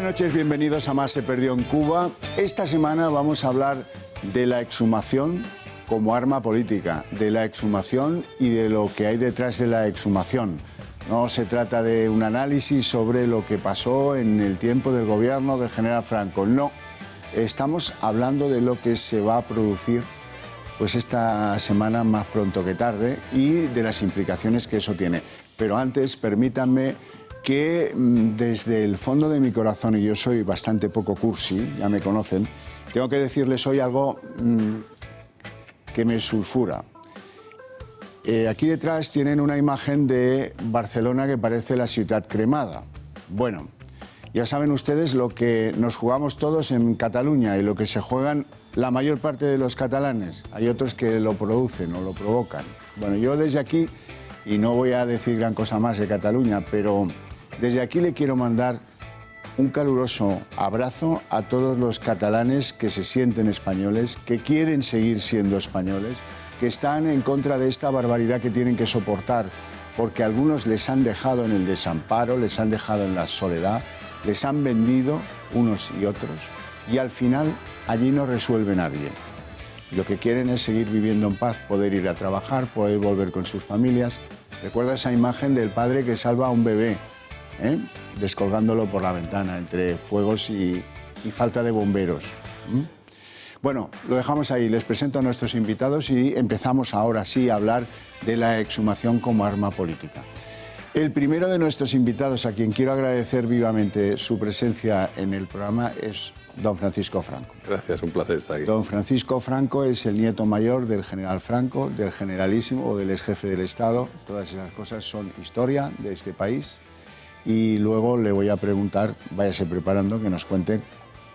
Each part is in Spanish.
noches, bienvenidos a Más se perdió en Cuba. Esta semana vamos a hablar de la exhumación como arma política, de la exhumación y de lo que hay detrás de la exhumación. No se trata de un análisis sobre lo que pasó en el tiempo del gobierno del general Franco, no. Estamos hablando de lo que se va a producir pues esta semana más pronto que tarde y de las implicaciones que eso tiene. Pero antes, permítanme que desde el fondo de mi corazón, y yo soy bastante poco cursi, ya me conocen, tengo que decirles hoy algo que me sulfura. Aquí detrás tienen una imagen de Barcelona que parece la ciudad cremada. Bueno, ya saben ustedes lo que nos jugamos todos en Cataluña y lo que se juegan la mayor parte de los catalanes. Hay otros que lo producen o lo provocan. Bueno, yo desde aquí, y no voy a decir gran cosa más de Cataluña, pero desde aquí le quiero mandar un caluroso abrazo a todos los catalanes que se sienten españoles, que quieren seguir siendo españoles, que están en contra de esta barbaridad que tienen que soportar, porque algunos les han dejado en el desamparo, les han dejado en la soledad, les han vendido unos y otros, y al final allí no resuelve nadie. Lo que quieren es seguir viviendo en paz, poder ir a trabajar, poder volver con sus familias. Recuerda esa imagen del padre que salva a un bebé, descolgándolo por la ventana entre fuegos y falta de bomberos. Bueno, lo dejamos ahí. Les presento a nuestros invitados y empezamos ahora sí a hablar de la exhumación como arma política. El primero de nuestros invitados, a quien quiero agradecer vivamente su presencia en el programa, es don Francisco Franco. Gracias, un placer estar aquí. Don Francisco Franco es el nieto mayor del general Franco, del generalísimo o del ex jefe del Estado. Todas esas cosas son historia de este país. Y luego le voy a preguntar, váyase preparando, que nos cuente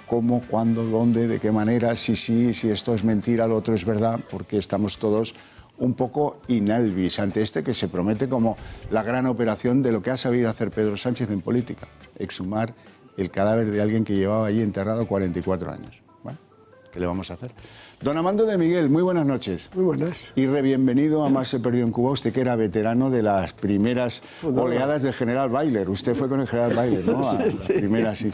cómo, cuándo, dónde, de qué manera, si sí, si esto es mentira, lo otro es verdad, porque estamos todos un poco inalvis ante este que se promete como la gran operación de lo que ha sabido hacer Pedro Sánchez en política, exhumar el cadáver de alguien que llevaba allí enterrado 44 años. Bueno, ¿qué le vamos a hacer? Don Amando de Miguel, muy buenas noches. Muy buenas. Y bienvenido a Más se perdió en Cuba, usted que era veterano de las primeras oleadas del general Bayler. Usted fue con el general Bayler, ¿no? A las primeras, sí,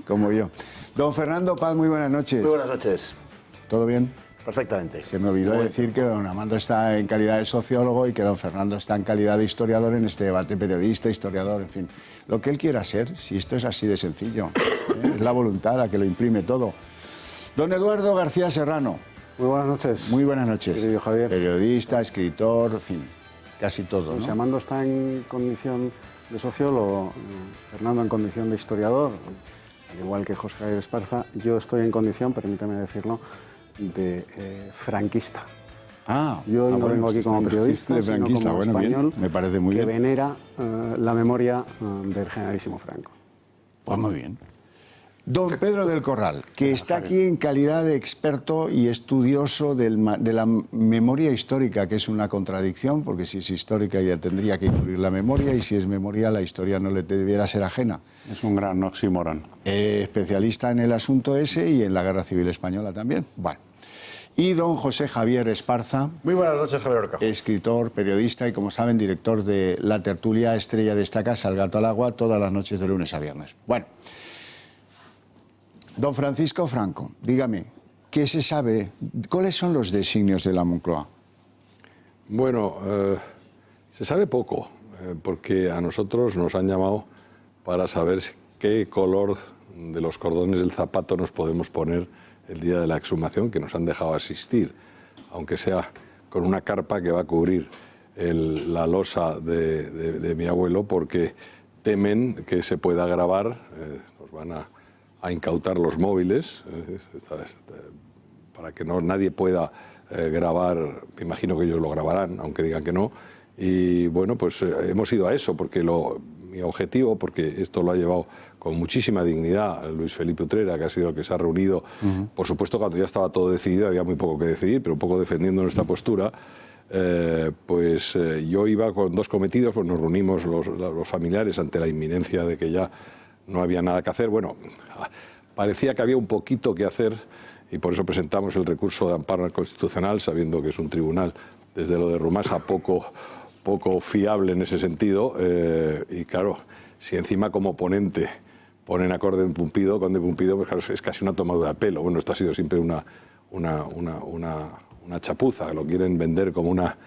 como yo. Don Fernando Paz, muy buenas noches. Muy buenas noches. ¿Todo bien? Perfectamente. Se me olvidó decir que don Amando está en calidad de sociólogo y que don Fernando está en calidad de historiador en este debate, periodista, historiador, en fin. Lo que él quiera ser, si esto es así de sencillo, es la voluntad la que lo imprime todo. Don Eduardo García Serrano. Muy buenas noches. Muy buenas noches. Querido Javier. Periodista, escritor, en fin, casi todo, ¿no? José Amando está en condición de sociólogo, Fernando en condición de historiador, al igual que José Javier Esparza. Yo estoy en condición, permítame decirlo, de franquista. Yo no vengo aquí como periodista, de franquista, sino como bueno, español, bien, me parece muy que bien. venera la memoria del generalísimo Franco. Pues muy bien. Don Pedro del Corral, que está aquí en calidad de experto y estudioso de la memoria histórica, que es una contradicción, porque si es histórica ya tendría que incluir la memoria, y si es memoria la historia no le debiera ser ajena. Es un gran oxímoron. Especialista en el asunto ese y en la Guerra Civil Española también. Bueno. Y don José Javier Esparza. Muy buenas noches, Javier Orca. Escritor, periodista y, como saben, director de la tertulia estrella de esta casa, El Gato al Agua, todas las noches de lunes a viernes. Bueno. Don Francisco Franco, dígame, ¿qué se sabe? ¿Cuáles son los designios de la Moncloa? Bueno, se sabe poco, porque a nosotros nos han llamado para saber qué color de los cordones del zapato nos podemos poner el día de la exhumación, que nos han dejado asistir, aunque sea con una carpa que va a cubrir la losa de mi abuelo, porque temen que se pueda grabar, nos van a incautar los móviles para que nadie pueda grabar. Me imagino que ellos lo grabarán, aunque digan que no. Y bueno, pues hemos ido a eso, porque mi objetivo, porque esto lo ha llevado con muchísima dignidad Luis Felipe Utrera, que ha sido el que se ha reunido, por supuesto cuando ya estaba todo decidido, había muy poco que decidir, pero un poco defendiendo nuestra postura. Yo iba con dos cometidos, pues nos reunimos los familiares ante la inminencia de que ya no había nada que hacer. Bueno, parecía que había un poquito que hacer y por eso presentamos el recurso de amparo al Constitucional, sabiendo que es un tribunal, desde lo de Rumasa, poco fiable en ese sentido. Y claro, si encima como ponente ponen a Conde Pumpido, pues claro, es casi una tomadura de pelo. Bueno, esto ha sido siempre una chapuza, lo quieren vender como una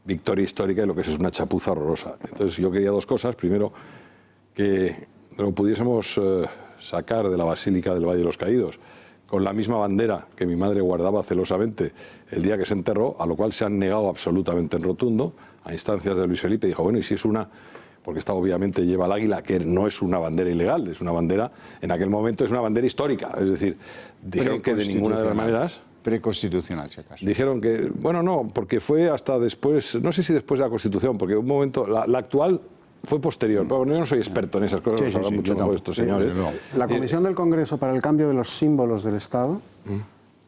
victoria histórica y lo que es una chapuza horrorosa. Entonces yo quería dos cosas. Primero, que lo pudiésemos sacar de la Basílica del Valle de los Caídos con la misma bandera que mi madre guardaba celosamente el día que se enterró, a lo cual se han negado absolutamente en rotundo, a instancias de Luis Felipe. Dijo, bueno, y si es una... porque esta obviamente lleva el águila, que no es una bandera ilegal, es una bandera, en aquel momento es una bandera histórica. Es decir, dijeron que de ninguna de las maneras... Preconstitucional, si acaso. Dijeron que, bueno, no, porque fue hasta después, no sé si después de la Constitución, porque un momento, la actual fue posterior, pero yo no soy experto en esas cosas, lo sabrán mucho mejor estos señores. La Comisión del Congreso para el Cambio de los Símbolos del Estado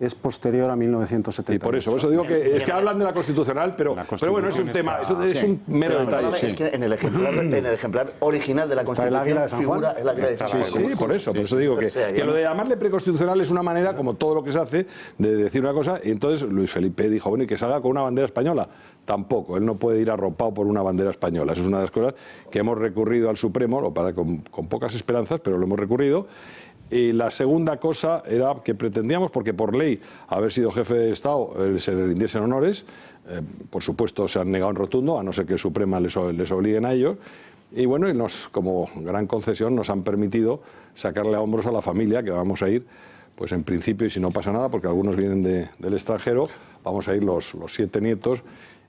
es posterior a 1970. Y por eso digo que es que hablan de la Constitucional, pero bueno, es un tema, es un mero detalle. Es que en el ejemplar original de la Constitución figura el águila de San Juan. Sí, por eso digo que lo de llamarle preconstitucional es una manera, como todo lo que se hace, de decir una cosa, y entonces Luis Felipe dijo, bueno, y que salga con una bandera española. Tampoco, él no puede ir arropado por una bandera española. Eso es una de las cosas que hemos recurrido al Supremo, con pocas esperanzas, pero lo hemos recurrido. Y la segunda cosa era que pretendíamos, porque por ley, haber sido jefe de Estado, se le rindiesen honores. Por supuesto, se han negado en rotundo, a no ser que el Suprema les obliguen a ellos. Y bueno, como gran concesión, nos han permitido sacarle a hombros a la familia, que vamos a ir, pues en principio, y si no pasa nada, porque algunos vienen del extranjero, vamos a ir los 7 nietos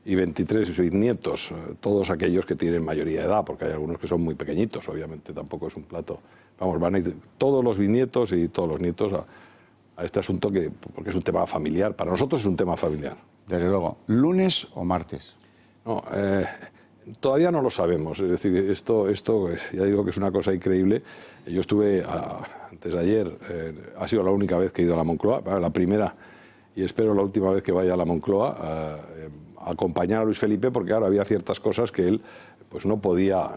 y 23 bisnietos, todos aquellos que tienen mayoría de edad, porque hay algunos que son muy pequeñitos, obviamente tampoco es un plato. Vamos, van a ir todos los bisnietos y todos los nietos a este asunto, porque es un tema familiar. Para nosotros es un tema familiar. Desde luego. ¿Lunes o martes? No, todavía no lo sabemos. Es decir, esto ya digo que es una cosa increíble. Yo estuve antes de ayer, ha sido la única vez que he ido a la Moncloa, la primera y espero la última vez que vaya a la Moncloa, a acompañar a Luis Felipe, porque ahora había ciertas cosas que él pues no podía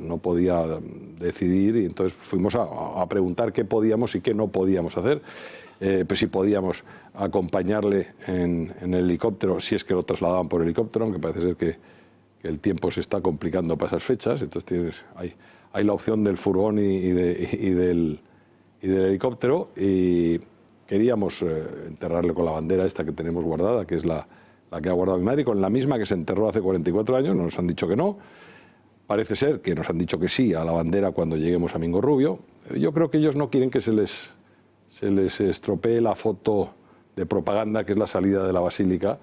decidir, y entonces fuimos a preguntar qué podíamos y qué no podíamos hacer. Pues si podíamos acompañarle en el helicóptero, si es que lo trasladaban por helicóptero, aunque parece ser que el tiempo se está complicando para esas fechas, entonces hay la opción del furgón y del helicóptero, y queríamos enterrarle con la bandera esta que tenemos guardada, que es la que ha guardado mi madre, con la misma que se enterró hace 44 años, nos han dicho que no. Parece ser que nos han dicho que sí a la bandera cuando lleguemos a Mingo Rubio. Yo creo que ellos no quieren que se les estropee la foto de propaganda, que es la salida de la Basílica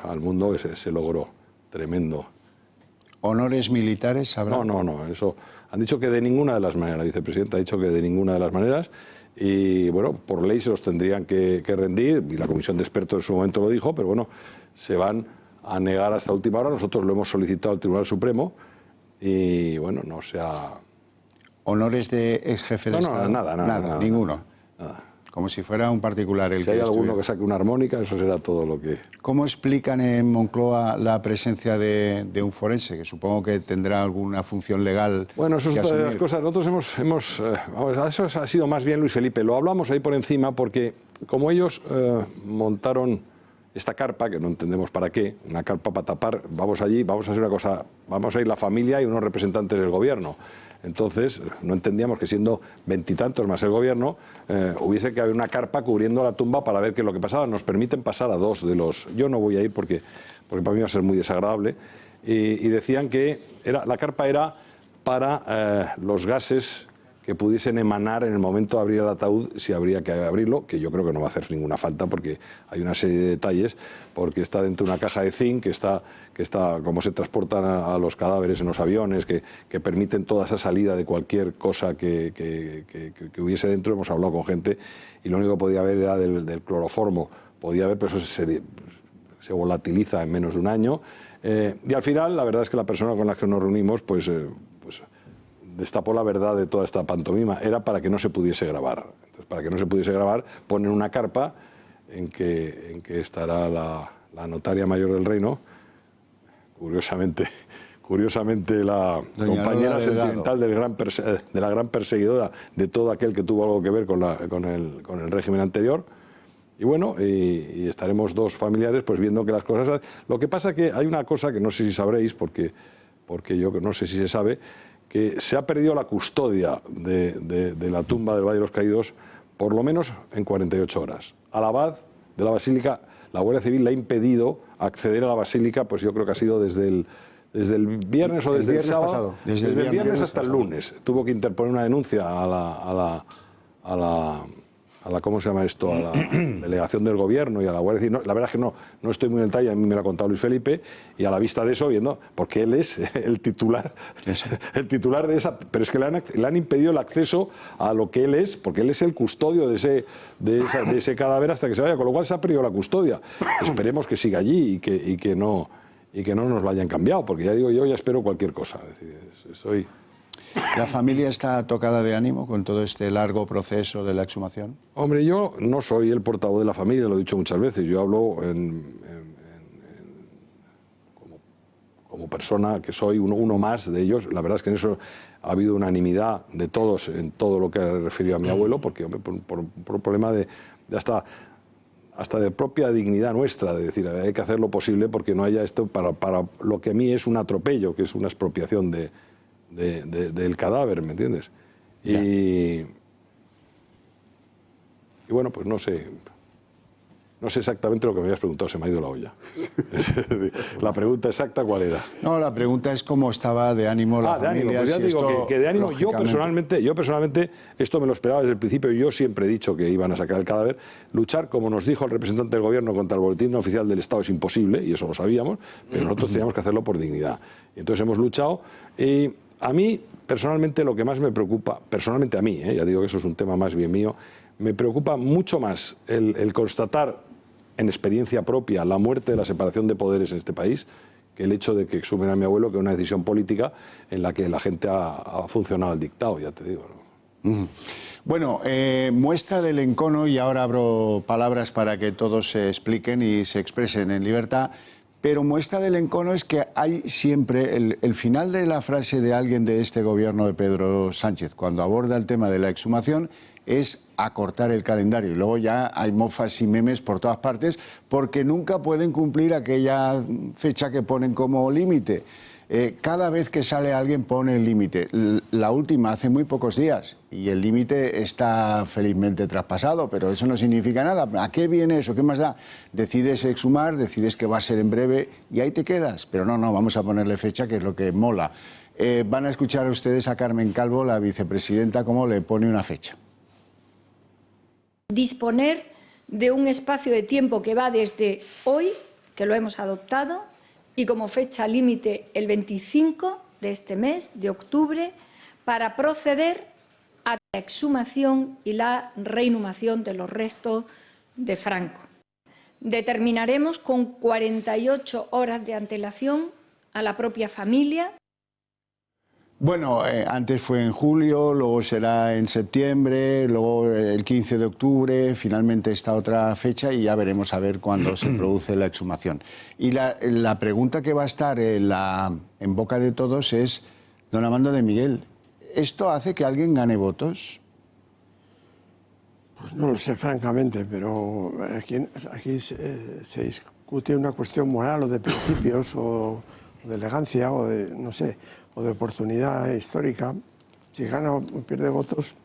al mundo, ese logro tremendo. ¿Honores militares habrá? No, eso han dicho que de ninguna de las maneras. La vicepresidenta ha dicho que de ninguna de las maneras, y bueno, por ley se los tendrían que rendir, y la comisión de expertos en su momento lo dijo, pero bueno, se van a negar hasta última hora. Nosotros lo hemos solicitado al Tribunal Supremo y bueno, no se ha... ¿Honores de ex jefe de Estado? Nada, ninguno. Nada. Como si fuera un particular el si hay alguno que saque una armónica, eso será todo lo que... ¿Cómo explican en Moncloa la presencia de un forense, que supongo que tendrá alguna función legal? Bueno, eso es otra de las cosas. Nosotros eso ha sido más bien Luis Felipe. Lo hablamos ahí por encima porque como ellos montaron esta carpa, que no entendemos para qué, una carpa para tapar, vamos allí, vamos a hacer una cosa, vamos a ir la familia y unos representantes del gobierno. Entonces, no entendíamos que siendo 20 y tantos más el gobierno, hubiese que haber una carpa cubriendo la tumba para ver qué es lo que pasaba. Nos permiten pasar a 2 de los... Yo no voy a ir porque para mí va a ser muy desagradable. Y decían que la carpa era para los gases que pudiesen emanar en el momento de abrir el ataúd, si habría que abrirlo, que yo creo que no va a hacer ninguna falta porque hay una serie de detalles, porque está dentro de una caja de zinc, que está como se transportan a los cadáveres en los aviones, que permiten toda esa salida de cualquier cosa que hubiese dentro. Hemos hablado con gente y lo único que podía haber era del cloroformo, podía haber, pero eso se volatiliza en menos de un año. Y al final, la verdad es que la persona con la que nos reunimos, pues destapó la verdad de toda esta pantomima. Era para que no se pudiese grabar. Entonces, para que no se pudiese grabar, ponen una carpa en que estará la notaria mayor del reino, curiosamente la Doña compañera Lola sentimental de la gran perseguidora de todo aquel que tuvo algo que ver con el régimen anterior. Y bueno, y estaremos 2 familiares pues viendo que las cosas... Lo que pasa que hay una cosa que no sé si sabréis, porque yo no sé si se sabe, que se ha perdido la custodia de la tumba del Valle de los Caídos por lo menos en 48 horas. Al abad de la Basílica, la Guardia Civil le ha impedido acceder a la Basílica, pues yo creo que ha sido desde el viernes o desde el sábado, desde el viernes hasta el lunes. Tuvo que interponer una denuncia a la ¿cómo se llama esto? A la delegación del gobierno y a la Guardia Civil. No, la verdad es que no estoy muy en el detalle, a mí me lo ha contado Luis Felipe, y a la vista de eso, viendo, porque él es el titular de esa, pero es que le han impedido el acceso a lo que él es, porque él es el custodio de ese cadáver hasta que se vaya, con lo cual se ha perdido la custodia. Esperemos que siga allí y que no nos lo hayan cambiado, porque ya digo, yo ya espero cualquier cosa. Es decir, ¿La familia está tocada de ánimo con todo este largo proceso de la exhumación? Hombre, yo no soy el portavoz de la familia, lo he dicho muchas veces. Yo hablo como persona que soy uno más de ellos. La verdad es que en eso ha habido unanimidad de todos en todo lo que ha referido a mi abuelo, porque hombre, por un problema de hasta de propia dignidad nuestra, de decir, hay que hacer lo posible porque no haya esto para lo que a mí es un atropello, que es una expropiación del cadáver, ¿me entiendes? Y bueno, pues no sé exactamente lo que me habías preguntado, se me ha ido la olla. La pregunta exacta, ¿cuál era? No, la pregunta es cómo estaba de ánimo la familia. Ánimo, pues ya digo que de ánimo, yo personalmente, esto me lo esperaba desde el principio, yo siempre he dicho que iban a sacar el cadáver. Luchar, como nos dijo el representante del gobierno, contra el boletín oficial del Estado es imposible, y eso lo sabíamos, pero nosotros teníamos que hacerlo por dignidad. Y entonces hemos luchado, y a mí, personalmente, lo que más me preocupa, personalmente a mí, ya digo que eso es un tema más bien mío, me preocupa mucho más el constatar en experiencia propia la muerte de la separación de poderes en este país que el hecho de que exhumen a mi abuelo, que es una decisión política en la que la gente ha funcionado al dictado, ya te digo, ¿no? Bueno, muestra del encono, y ahora abro palabras para que todos se expliquen y se expresen en libertad. Pero muestra del encono es que hay siempre el final de la frase de alguien de este gobierno de Pedro Sánchez, cuando aborda el tema de la exhumación, es acortar el calendario. Y luego ya hay mofas y memes por todas partes, porque nunca pueden cumplir aquella fecha que ponen como límite. Cada vez que sale alguien pone el límite. La última hace muy pocos días y el límite está felizmente traspasado, pero eso no significa nada. ¿A qué viene eso? ¿Qué más da? Decides exhumar, decides que va a ser en breve y ahí te quedas. Pero no, vamos a ponerle fecha, que es lo que mola. Van a escuchar ustedes a Carmen Calvo, la vicepresidenta, cómo le pone una fecha. Disponer de un espacio de tiempo que va desde hoy, que lo hemos adoptado, y como fecha límite el 25 de este mes, de octubre, para proceder a la exhumación y la reinhumación de los restos de Franco. Determinaremos con 48 horas de antelación a la propia familia. Bueno, antes fue en julio, luego será en septiembre, luego el 15 de octubre, finalmente esta otra fecha, y ya veremos a ver cuándo se produce la exhumación. Y la pregunta que va a estar en boca de todos es, don Amando de Miguel, ¿esto hace que alguien gane votos? Pues no lo sé, francamente, pero aquí se discute una cuestión moral o de principios o de elegancia o de, no sé, o de oportunidad histórica. Si gana o pierde votos,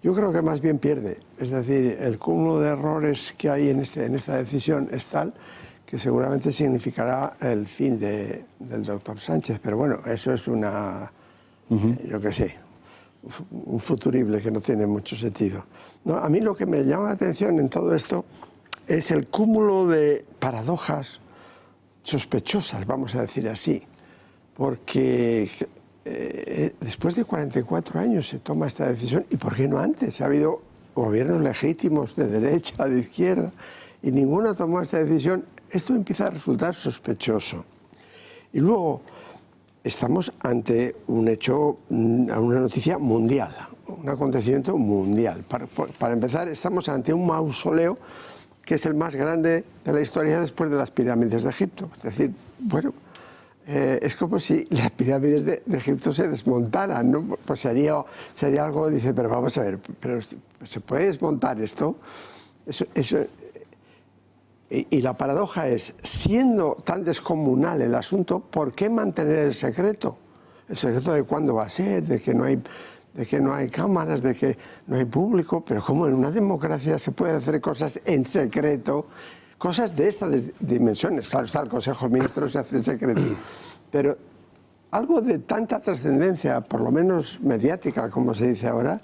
yo creo que más bien pierde. Es decir, el cúmulo de errores que hay en esta decisión es tal que seguramente significará el fin del doctor Sánchez. Pero bueno, eso es yo qué sé, un futurible que no tiene mucho sentido. No, a mí lo que me llama la atención en todo esto es el cúmulo de paradojas sospechosas, vamos a decir así, porque después de 44 años se toma esta decisión, y ¿por qué no antes? Ha habido gobiernos legítimos de derecha, de izquierda, y ninguno tomó esta decisión. Esto empieza a resultar sospechoso. Y luego estamos ante un hecho, una noticia mundial, un acontecimiento mundial. Para empezar, estamos ante un mausoleo que es el más grande de la historia después de las pirámides de Egipto. Es decir, bueno, es como si las pirámides de Egipto se desmontaran, ¿no? Pues sería algo, dice, pero vamos a ver, pero ¿se puede desmontar esto? Y la paradoja es, siendo tan descomunal el asunto, ¿por qué mantener el secreto? el secreto de cuándo va a ser, de que no hay cámaras, de que no hay público, pero ¿cómo en una democracia se puede hacer cosas en secreto? Cosas de estas dimensiones. Claro está, el Consejo de Ministros se hace en secreto, pero algo de tanta trascendencia, por lo menos mediática, como se dice ahora,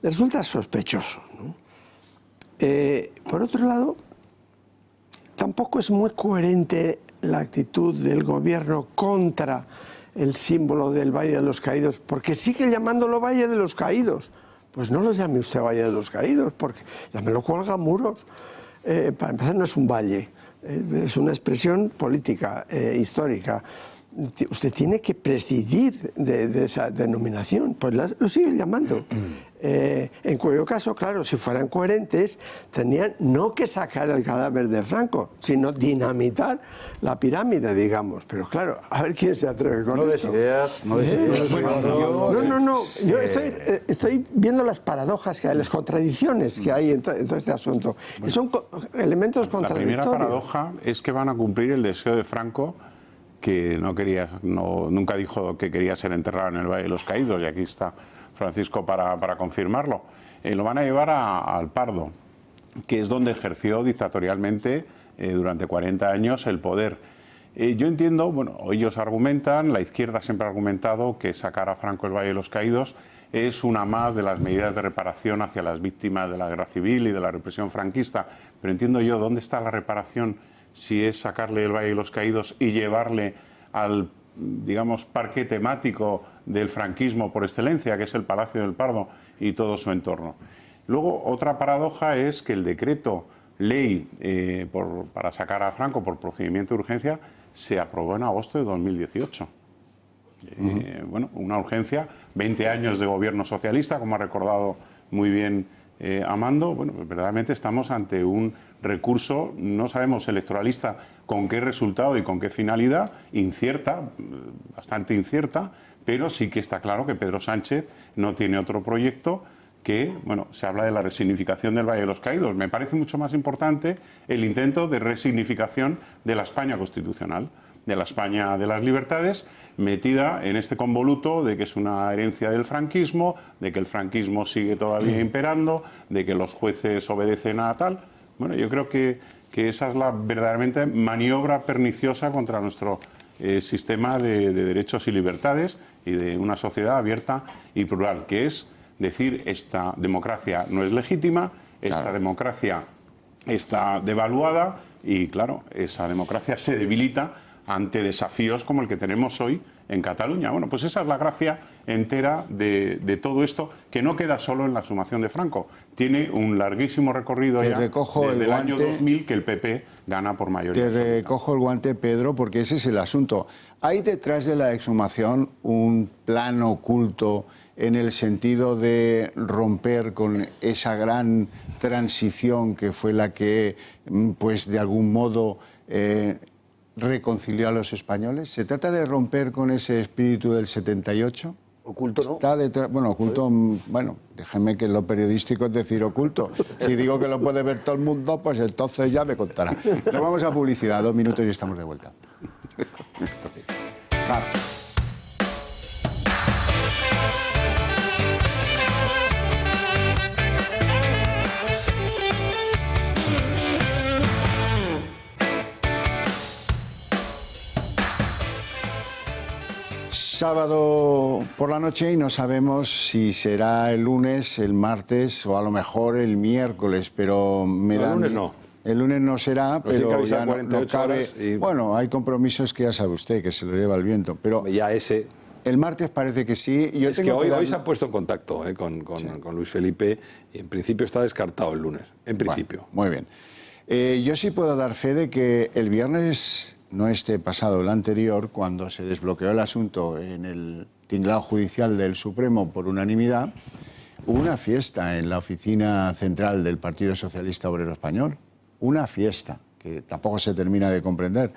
resulta sospechoso, ¿no? Por otro lado, tampoco es muy coherente la actitud del gobierno contra el símbolo del Valle de los Caídos, porque sigue llamándolo Valle de los Caídos. Pues no lo llame usted Valle de los Caídos, porque llámelo Cuelgamuros. Para empezar, no es un valle, es una expresión política, histórica. Usted tiene que prescindir de esa denominación, pues lo sigue llamando. En cuyo caso, claro, si fueran coherentes, tendrían no que sacar el cadáver de Franco, sino dinamitar la pirámide, digamos. Pero claro, a ver quién se atreve con esto. No des ideas. No. Yo estoy viendo las paradojas que hay, las contradicciones que hay en todo este asunto, que son elementos contradictorios. La primera paradoja es que van a cumplir el deseo de Franco, que nunca dijo que quería ser enterrado en el Valle de los Caídos, y aquí está Francisco para confirmarlo. Lo van a llevar al Pardo, que es donde ejerció dictatorialmente durante 40 años el poder. Yo entiendo, bueno, ellos argumentan, la izquierda siempre ha argumentado que sacar a Franco del Valle de los Caídos es una más de las medidas de reparación hacia las víctimas de la guerra civil y de la represión franquista. Pero entiendo yo, ¿dónde está la reparación si es sacarle el Valle de los Caídos y llevarle al, digamos, parque temático del franquismo por excelencia, que es el Palacio del Pardo y todo su entorno? Luego, otra paradoja es que el decreto ley para sacar a Franco por procedimiento de urgencia se aprobó en agosto de 2018. Bueno, una urgencia, 20 años de gobierno socialista, como ha recordado muy bien Amando. Bueno, pues verdaderamente estamos ante un recurso, no sabemos electoralista con qué resultado y con qué finalidad, incierta, bastante incierta, pero sí que está claro que Pedro Sánchez no tiene otro proyecto que, bueno, se habla de la resignificación del Valle de los Caídos. Me parece mucho más importante el intento de resignificación de la España constitucional, de la España de las libertades, metida en este convoluto de que es una herencia del franquismo, de que el franquismo sigue todavía imperando, de que los jueces obedecen a tal. Bueno, yo creo que esa es la verdaderamente maniobra perniciosa contra nuestro sistema de derechos y libertades y de una sociedad abierta y plural, que es decir, esta democracia no es legítima, esta democracia está devaluada y, claro, esa democracia se debilita ante desafíos como el que tenemos hoy en Cataluña. Bueno, pues esa es la gracia entera de todo esto, que no queda solo en la exhumación de Franco. Tiene un larguísimo recorrido ya desde el año 2000 que el PP gana por mayoría. Te recojo el guante, Pedro, porque ese es el asunto. ¿Hay detrás de la exhumación un plan oculto en el sentido de romper con esa gran transición que fue la que, pues de algún modo, reconcilió a los españoles? ¿Se trata de romper con ese espíritu del 78? Oculto, ¿no? Está detrás, bueno, oculto, bueno, déjeme que lo periodístico es decir oculto. Si digo que lo puede ver todo el mundo, pues entonces ya me contará. Nos vamos a publicidad, 2 minutos y estamos de vuelta. Sábado por la noche y no sabemos si será el lunes, el martes o a lo mejor el miércoles, pero me da... El lunes no. El lunes no será, pero ya no cabe... Y... Bueno, hay compromisos que ya sabe usted, que se lo lleva el viento, pero... Ya ese... El martes parece que sí. Yo es que hoy se ha puesto en contacto con Luis Felipe y en principio está descartado el lunes, en principio. Bueno, muy bien. Yo sí puedo dar fe de que el viernes... no este pasado, el anterior, cuando se desbloqueó el asunto en el tinglado judicial del Supremo por unanimidad, hubo una fiesta en la oficina central del Partido Socialista Obrero Español. Una fiesta que tampoco se termina de comprender.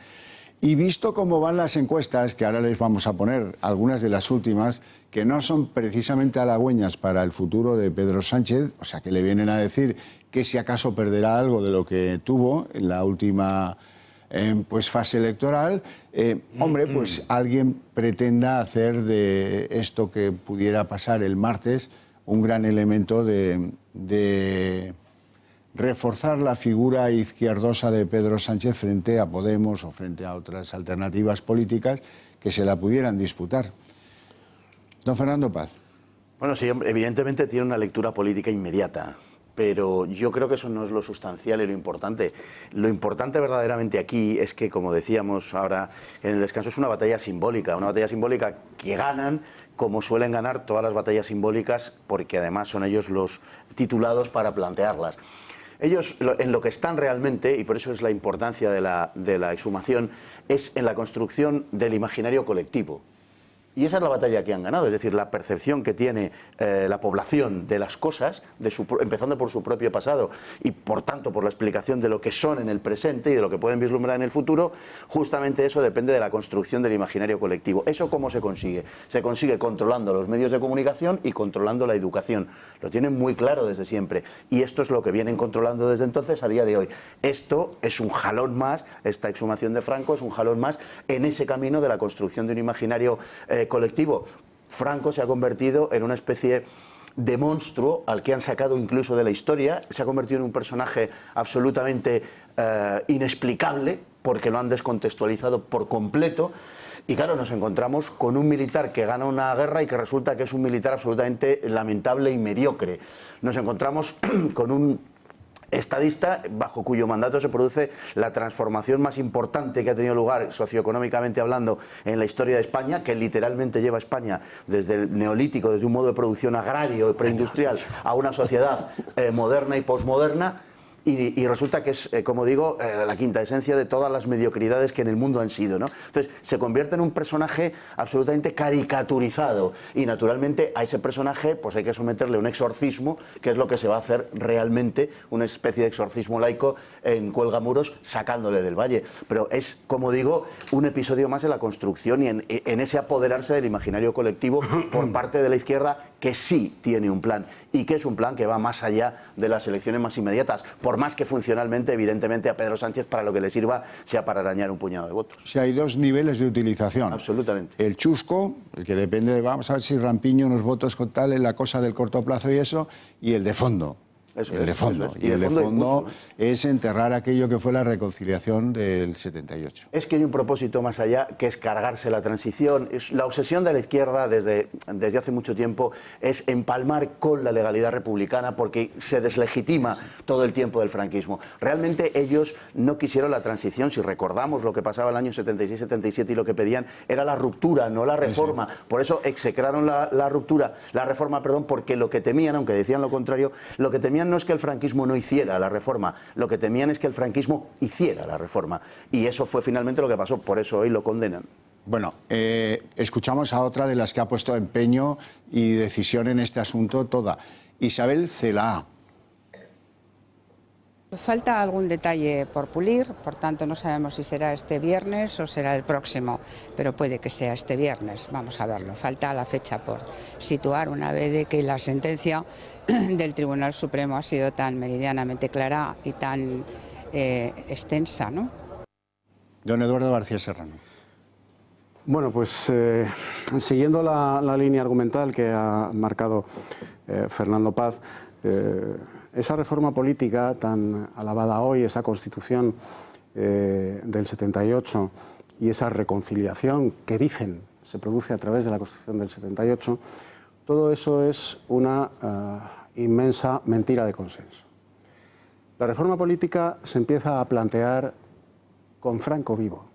Y visto cómo van las encuestas, que ahora les vamos a poner algunas de las últimas, que no son precisamente halagüeñas para el futuro de Pedro Sánchez, o sea, que le vienen a decir que si acaso perderá algo de lo que tuvo en la última pues fase electoral, hombre, pues alguien pretenda hacer de esto que pudiera pasar el martes un gran elemento de reforzar la figura izquierdosa de Pedro Sánchez frente a Podemos o frente a otras alternativas políticas que se la pudieran disputar. Don Fernando Paz. Bueno, sí, evidentemente tiene una lectura política inmediata, pero yo creo que eso no es lo sustancial y lo importante. Lo importante verdaderamente aquí es que, como decíamos ahora en el descanso, es una batalla simbólica que ganan como suelen ganar todas las batallas simbólicas, porque además son ellos los titulados para plantearlas. Ellos en lo que están realmente, y por eso es la importancia de la exhumación, es en la construcción del imaginario colectivo. Y esa es la batalla que han ganado, es decir, la percepción que tiene la población de las cosas, empezando por su propio pasado y por tanto por la explicación de lo que son en el presente y de lo que pueden vislumbrar en el futuro, justamente eso depende de la construcción del imaginario colectivo. ¿Eso cómo se consigue? Se consigue controlando los medios de comunicación y controlando la educación. Lo tienen muy claro desde siempre y esto es lo que vienen controlando desde entonces a día de hoy. Esto es un jalón más, esta exhumación de Franco es un jalón más en ese camino de la construcción de un imaginario colectivo. Franco se ha convertido en una especie de monstruo al que han sacado incluso de la historia, se ha convertido en un personaje absolutamente inexplicable porque lo han descontextualizado por completo. Y claro, nos encontramos con un militar que gana una guerra y que resulta que es un militar absolutamente lamentable y mediocre. Nos encontramos con un estadista bajo cuyo mandato se produce la transformación más importante que ha tenido lugar socioeconómicamente hablando en la historia de España, que literalmente lleva a España desde el neolítico, desde un modo de producción agrario y preindustrial a una sociedad moderna y posmoderna. Y resulta que es, como digo, la quinta esencia de todas las mediocridades que en el mundo han sido, ¿no? Entonces, se convierte en un personaje absolutamente caricaturizado y, naturalmente, a ese personaje pues hay que someterle un exorcismo, que es lo que se va a hacer realmente, una especie de exorcismo laico en Cuelgamuros, sacándole del valle. Pero es, como digo, un episodio más en la construcción y en ese apoderarse del imaginario colectivo por parte de la izquierda, que sí tiene un plan y que es un plan que va más allá de las elecciones más inmediatas, por más que funcionalmente, evidentemente, a Pedro Sánchez para lo que le sirva sea para arañar un puñado de votos. O sea, hay dos niveles de utilización. Absolutamente. El chusco, el que depende de, vamos a ver si rampiño unos votos con tal, en la cosa del corto plazo y eso, y el de fondo. Eso el de fondo. Eso es. Y el de fondo es enterrar aquello que fue la reconciliación del 78. Es que hay un propósito más allá, que es cargarse la transición. La obsesión de la izquierda desde hace mucho tiempo es empalmar con la legalidad republicana porque se deslegitima todo el tiempo del franquismo. Realmente ellos no quisieron la transición. Si recordamos lo que pasaba el año 76-77 y lo que pedían era la ruptura, no la reforma. Sí. Por eso execraron la reforma, porque lo que temían, aunque decían lo contrario, lo que temían no es que el franquismo no hiciera la reforma, lo que temían es que el franquismo hiciera la reforma. Y eso fue finalmente lo que pasó, por eso hoy lo condenan. Bueno, escuchamos a otra de las que ha puesto empeño y decisión en este asunto toda, Isabel Celaá. Falta algún detalle por pulir, por tanto no sabemos si será este viernes o será el próximo, pero puede que sea este viernes, vamos a verlo. Falta la fecha por situar una vez de que la sentencia del Tribunal Supremo ha sido tan meridianamente clara y tan extensa, ¿no? Don Eduardo García Serrano. Bueno, pues siguiendo la línea argumental que ha marcado Fernando Paz, esa reforma política tan alabada hoy, esa constitución del 78 y esa reconciliación que dicen se produce a través de la constitución del 78, todo eso es una inmensa mentira de consenso. La reforma política se empieza a plantear con Franco vivo.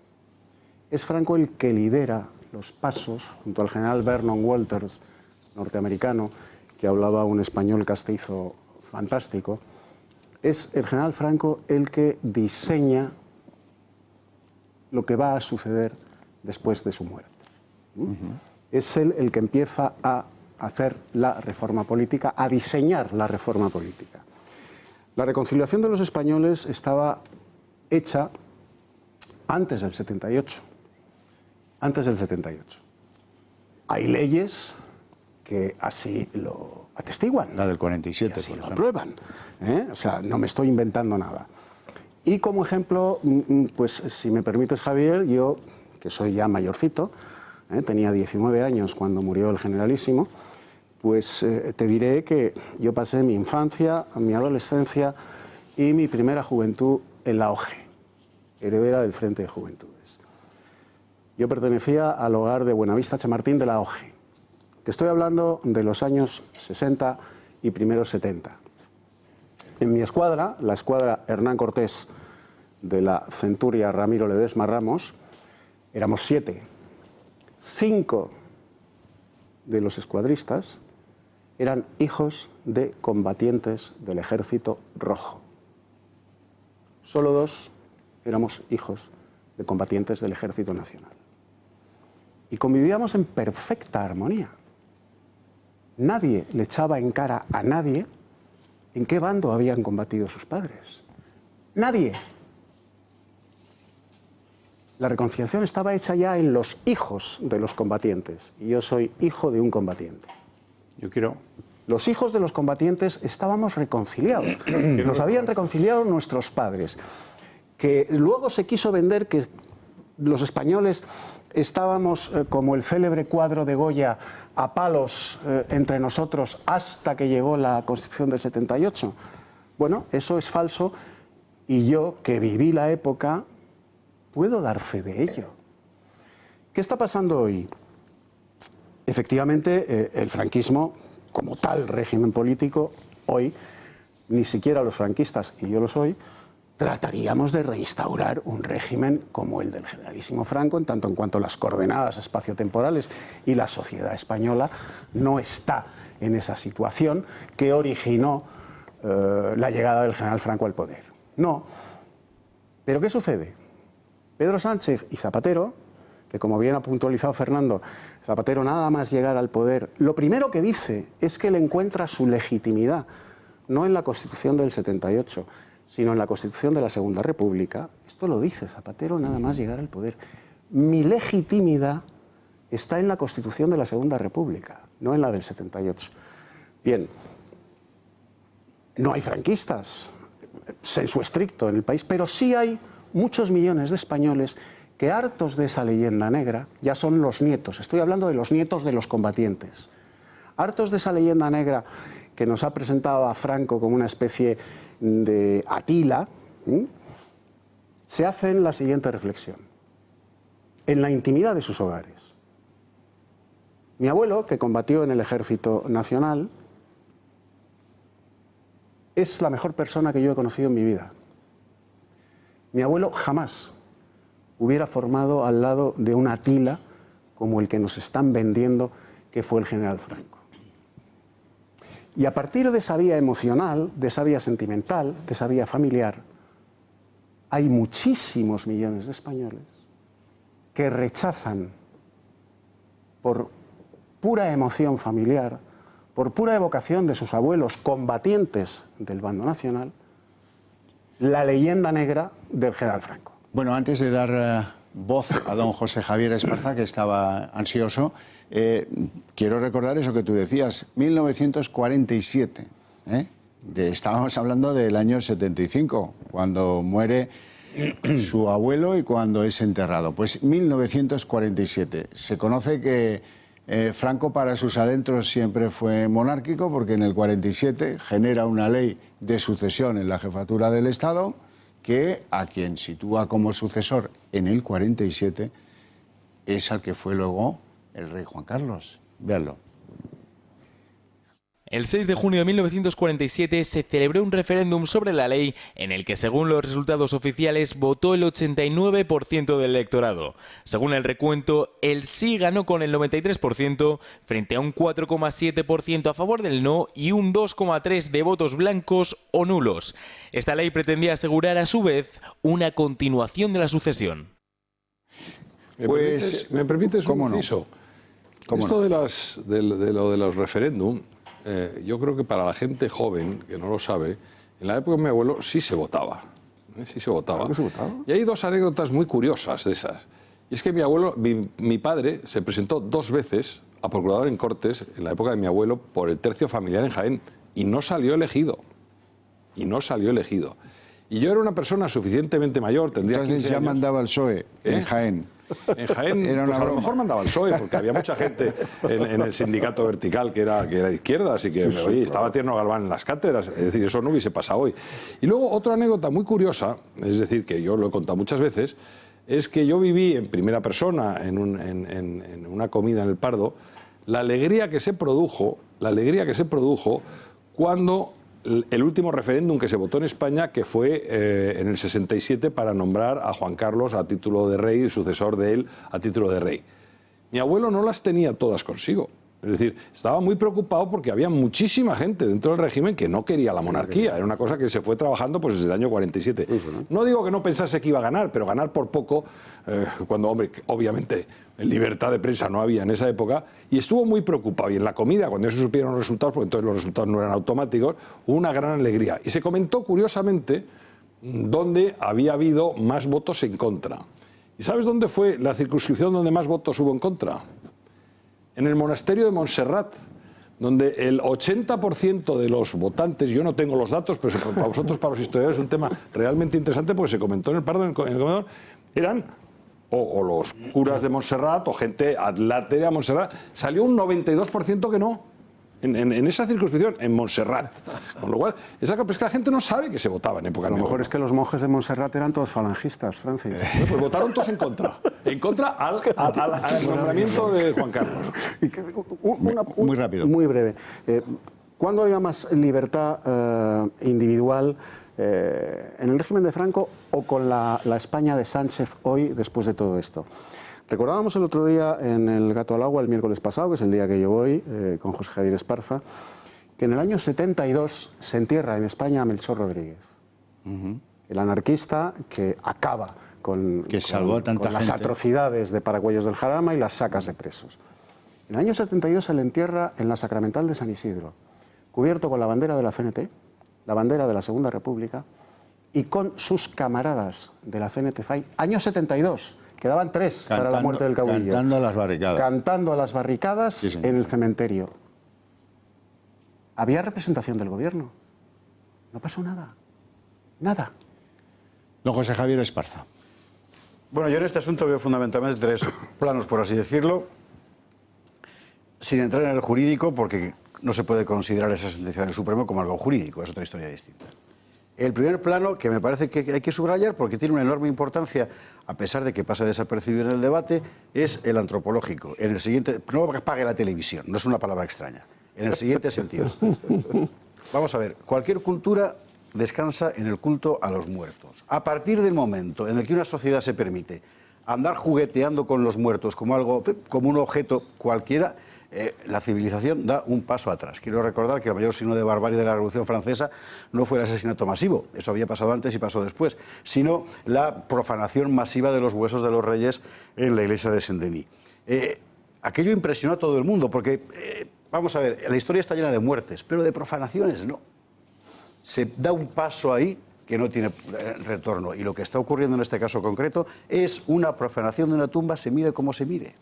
Es Franco el que lidera los pasos, junto al general Vernon Walters, norteamericano, que hablaba un español castizo fantástico. Es el general Franco el que diseña lo que va a suceder después de su muerte. Es él el que empieza a hacer la reforma política, a diseñar la reforma política. La reconciliación de los españoles estaba hecha antes del 78. Antes del 78. Hay leyes que así lo atestiguan. La del 47, así lo aprueban. O sea, no me estoy inventando nada. Y como ejemplo, pues si me permites, Javier, yo, que soy ya mayorcito, tenía 19 años cuando murió el generalísimo, pues te diré que yo pasé mi infancia, mi adolescencia y mi primera juventud en la OGE, heredera del Frente de Juventudes. Yo pertenecía al hogar de Buenavista Chamartín de la OGE. Te estoy hablando de los años 60 y primeros 70. En mi escuadra, la escuadra Hernán Cortés de la centuria Ramiro Ledesma Ramos, éramos 7. 5 de los escuadristas eran hijos de combatientes del Ejército Rojo. Solo 2 éramos hijos de combatientes del Ejército Nacional. Y convivíamos en perfecta armonía. Nadie le echaba en cara a nadie en qué bando habían combatido sus padres. Nadie. La reconciliación estaba hecha ya en los hijos de los combatientes. Y yo soy hijo de un combatiente. Los hijos de los combatientes estábamos reconciliados. Nos habían reconciliado nuestros padres. Que luego se quiso vender que los españoles estábamos, como el célebre cuadro de Goya, a palos entre nosotros hasta que llegó la Constitución del 78. Bueno, eso es falso y yo, que viví la época, puedo dar fe de ello. ¿Qué está pasando hoy? Efectivamente, el franquismo, como tal régimen político, hoy, ni siquiera los franquistas, y yo lo soy, trataríamos de reinstaurar un régimen como el del generalísimo Franco, en tanto en cuanto las coordenadas espaciotemporales y la sociedad española no está en esa situación que originó la llegada del general Franco al poder. No. ¿Pero qué sucede? Pedro Sánchez y Zapatero, que como bien ha puntualizado Fernando, Zapatero nada más llegar al poder, lo primero que dice es que él encuentra su legitimidad, no en la Constitución del 78, sino en la Constitución de la Segunda República. Esto lo dice Zapatero nada más llegar al poder. Mi legitimidad está en la Constitución de la Segunda República, no en la del 78. Bien, no hay franquistas, sensu estricto, en el país, pero sí hay muchos millones de españoles que, hartos de esa leyenda negra, ya son los nietos, estoy hablando de los nietos de los combatientes, hartos de esa leyenda negra que nos ha presentado a Franco como una especie de Atila, se hacen la siguiente reflexión, en la intimidad de sus hogares. Mi abuelo, que combatió en el Ejército Nacional, es la mejor persona que yo he conocido en mi vida. Mi abuelo jamás hubiera formado al lado de un Atila como el que nos están vendiendo, que fue el general Franco. Y a partir de esa vía emocional, de esa vía sentimental, de esa vía familiar, hay muchísimos millones de españoles que rechazan, por pura emoción familiar, por pura evocación de sus abuelos combatientes del bando nacional, la leyenda negra del general Franco. Bueno, antes de dar voz a don José Javier Esparza, que estaba ansioso, quiero recordar eso que tú decías, 1947. Estábamos hablando del año 75, cuando muere su abuelo y cuando es enterrado. Pues 1947. Se conoce que Franco para sus adentros siempre fue monárquico, porque en el 47 genera una ley de sucesión en la jefatura del Estado que a quien sitúa como sucesor en el 47 es al que fue luego el rey Juan Carlos. Véanlo. El 6 de junio de 1947 se celebró un referéndum sobre la ley en el que, según los resultados oficiales, votó el 89% del electorado. Según el recuento, el sí ganó con el 93% frente a un 4,7% a favor del no y un 2,3% de votos blancos o nulos. Esta ley pretendía asegurar a su vez una continuación de la sucesión. ¿Me permites un inciso? Esto de lo de los referéndum, yo creo que para la gente joven, que no lo sabe, en la época de mi abuelo sí se votaba. Sí se votaba. Y hay dos anécdotas muy curiosas de esas. Y es que mi padre se presentó 2 veces a procurador en Cortes en la época de mi abuelo por el tercio familiar en Jaén y no salió elegido. Y yo era una persona suficientemente mayor, tendría Entonces 15 ya años. mandaba el PSOE en Jaén. En Jaén, Era una pues a lo broma. mejor mandaba el PSOE, porque había mucha gente en el sindicato vertical que era de izquierda, así que oye, estaba Tierno Galván en las cátedras, es decir, eso no hubiese pasado hoy. Y luego otra anécdota muy curiosa, es decir, que yo lo he contado muchas veces, es que yo viví en primera persona en una comida en el Pardo la alegría que se produjo cuando el último referéndum que se votó en España, que fue en el 67 para nombrar a Juan Carlos a título de rey, sucesor de él a título de rey. Mi abuelo no las tenía todas consigo. Es decir, estaba muy preocupado porque había muchísima gente dentro del régimen que no quería la monarquía. Era una cosa que se fue trabajando pues desde el año 47. No digo que no pensase que iba a ganar, pero ganar por poco, cuando, hombre, obviamente libertad de prensa no había en esa época, y estuvo muy preocupado. Y en la comida, cuando se supieron los resultados, porque entonces los resultados no eran automáticos, hubo una gran alegría. Y se comentó, curiosamente, dónde había habido más votos en contra. ¿Y sabes dónde fue la circunscripción donde más votos hubo en contra? En el monasterio de Montserrat, donde el 80% de los votantes, yo no tengo los datos, pero para vosotros, para los historiadores, es un tema realmente interesante porque se comentó en el Pardo, en el comedor, eran o los curas de Montserrat o gente adlátera a Montserrat. Salió un 92% que no. En esa circunscripción, en Montserrat. Con lo cual, es que la gente no sabe que se votaba en época. A lo mejor es que los monjes de Montserrat eran todos falangistas, Francis. Pues votaron todos en contra. En contra al nombramiento de Juan Carlos. Muy rápido. Muy breve. ¿Cuándo había más libertad individual en el régimen de Franco o con la España de Sánchez hoy, después de todo esto? Recordábamos el otro día en el Gato al Agua, el miércoles pasado, que es el día que yo voy, con José Javier Esparza, que en el año 72 se entierra en España a Melchor Rodríguez, el anarquista que acaba con las atrocidades de Paracuellos del Jarama y las sacas de presos. En el año 72 se le entierra en la Sacramental de San Isidro, cubierto con la bandera de la CNT, la bandera de la Segunda República, y con sus camaradas de la CNT-FAI, año 72. Quedaban 3 para la muerte del caudillo. Cantando a las barricadas. Cantando a las barricadas, sí, en el cementerio. Había representación del gobierno. No pasó nada. Nada. Don José Javier Esparza. Bueno, yo en este asunto veo fundamentalmente 3 planos, por así decirlo, sin entrar en el jurídico, porque no se puede considerar esa sentencia del Supremo como algo jurídico, es otra historia distinta. El primer plano, que me parece que hay que subrayar porque tiene una enorme importancia, a pesar de que pasa desapercibido en el debate, es el antropológico. En el siguiente, no apague la televisión, no es una palabra extraña. En el siguiente sentido. Vamos a ver, cualquier cultura descansa en el culto a los muertos. A partir del momento en el que una sociedad se permite andar jugueteando con los muertos como algo, como un objeto cualquiera, la civilización da un paso atrás. Quiero recordar que el mayor signo de barbarie de la Revolución Francesa no fue el asesinato masivo, eso había pasado antes y pasó después, sino la profanación masiva de los huesos de los reyes en la iglesia de Saint-Denis. Aquello impresionó a todo el mundo, porque, vamos a ver, la historia está llena de muertes, pero de profanaciones no. Se da un paso ahí que no tiene retorno, y lo que está ocurriendo en este caso concreto es una profanación de una tumba, se mire como se mire.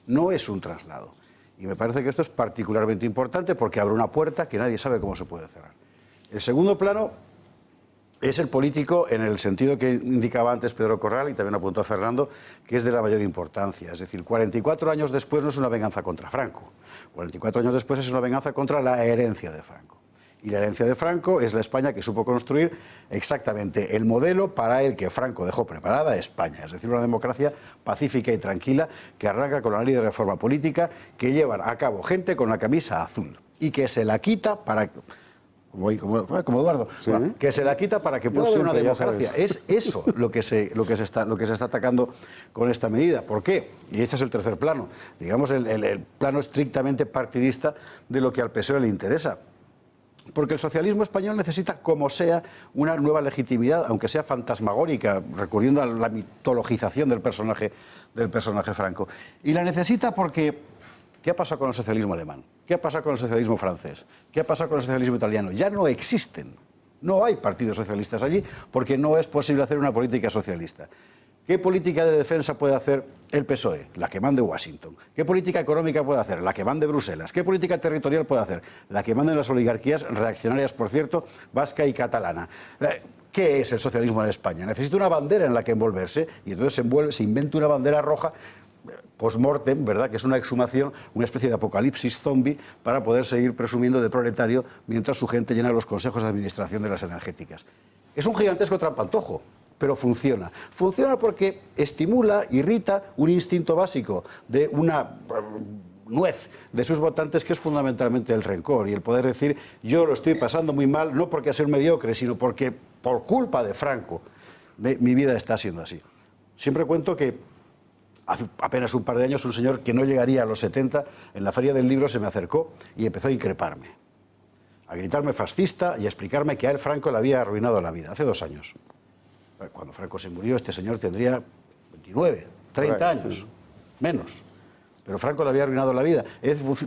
No es un traslado. Y me parece que esto es particularmente importante porque abre una puerta que nadie sabe cómo se puede cerrar. El segundo plano es el político en el sentido que indicaba antes Pedro Corral y también apuntó a Fernando, que es de la mayor importancia. Es decir, 44 años después no es una venganza contra Franco. 44 años después es una venganza contra la herencia de Franco. Y la herencia de Franco es la España que supo construir exactamente el modelo para el que Franco dejó preparada España. Es decir, una democracia pacífica y tranquila que arranca con la ley de reforma política que llevan a cabo gente con la camisa azul y que se la quita para... Como Eduardo, ¿sí? Que se la quita para que pueda ser una democracia. Es eso lo que se está atacando con esta medida. ¿Por qué? Y este es el tercer plano. Digamos, el plano estrictamente partidista de lo que al PSOE le interesa. Porque el socialismo español necesita, como sea, una nueva legitimidad, aunque sea fantasmagórica, recurriendo a la mitologización del personaje Franco. Y la necesita porque, ¿qué ha pasado con el socialismo alemán? ¿Qué ha pasado con el socialismo francés? ¿Qué ha pasado con el socialismo italiano? Ya no existen. No hay partidos socialistas allí porque no es posible hacer una política socialista. ¿Qué política de defensa puede hacer el PSOE? La que mande Washington. ¿Qué política económica puede hacer? La que mande Bruselas. ¿Qué política territorial puede hacer? La que manden las oligarquías reaccionarias, por cierto, vasca y catalana. ¿Qué es el socialismo en España? Necesita una bandera en la que envolverse y entonces se inventa una bandera roja post-mortem, ¿verdad?, que es una exhumación, una especie de apocalipsis zombie para poder seguir presumiendo de proletario mientras su gente llena los consejos de administración de las energéticas. Es un gigantesco trampantojo, pero funciona. Funciona porque estimula, irrita un instinto básico de una nuez de sus votantes, que es fundamentalmente el rencor y el poder decir yo lo estoy pasando muy mal, no porque sea un mediocre, sino porque por culpa de Franco mi vida está siendo así. Siempre cuento que hace apenas un par de años un señor que no llegaría a los 70 en la Feria del Libro se me acercó y empezó a increparme, a gritarme fascista y a explicarme que a él Franco le había arruinado la vida, hace 2 años. Cuando Franco se murió, este señor tendría 29, 30 años, menos. Pero Franco le había arruinado la vida.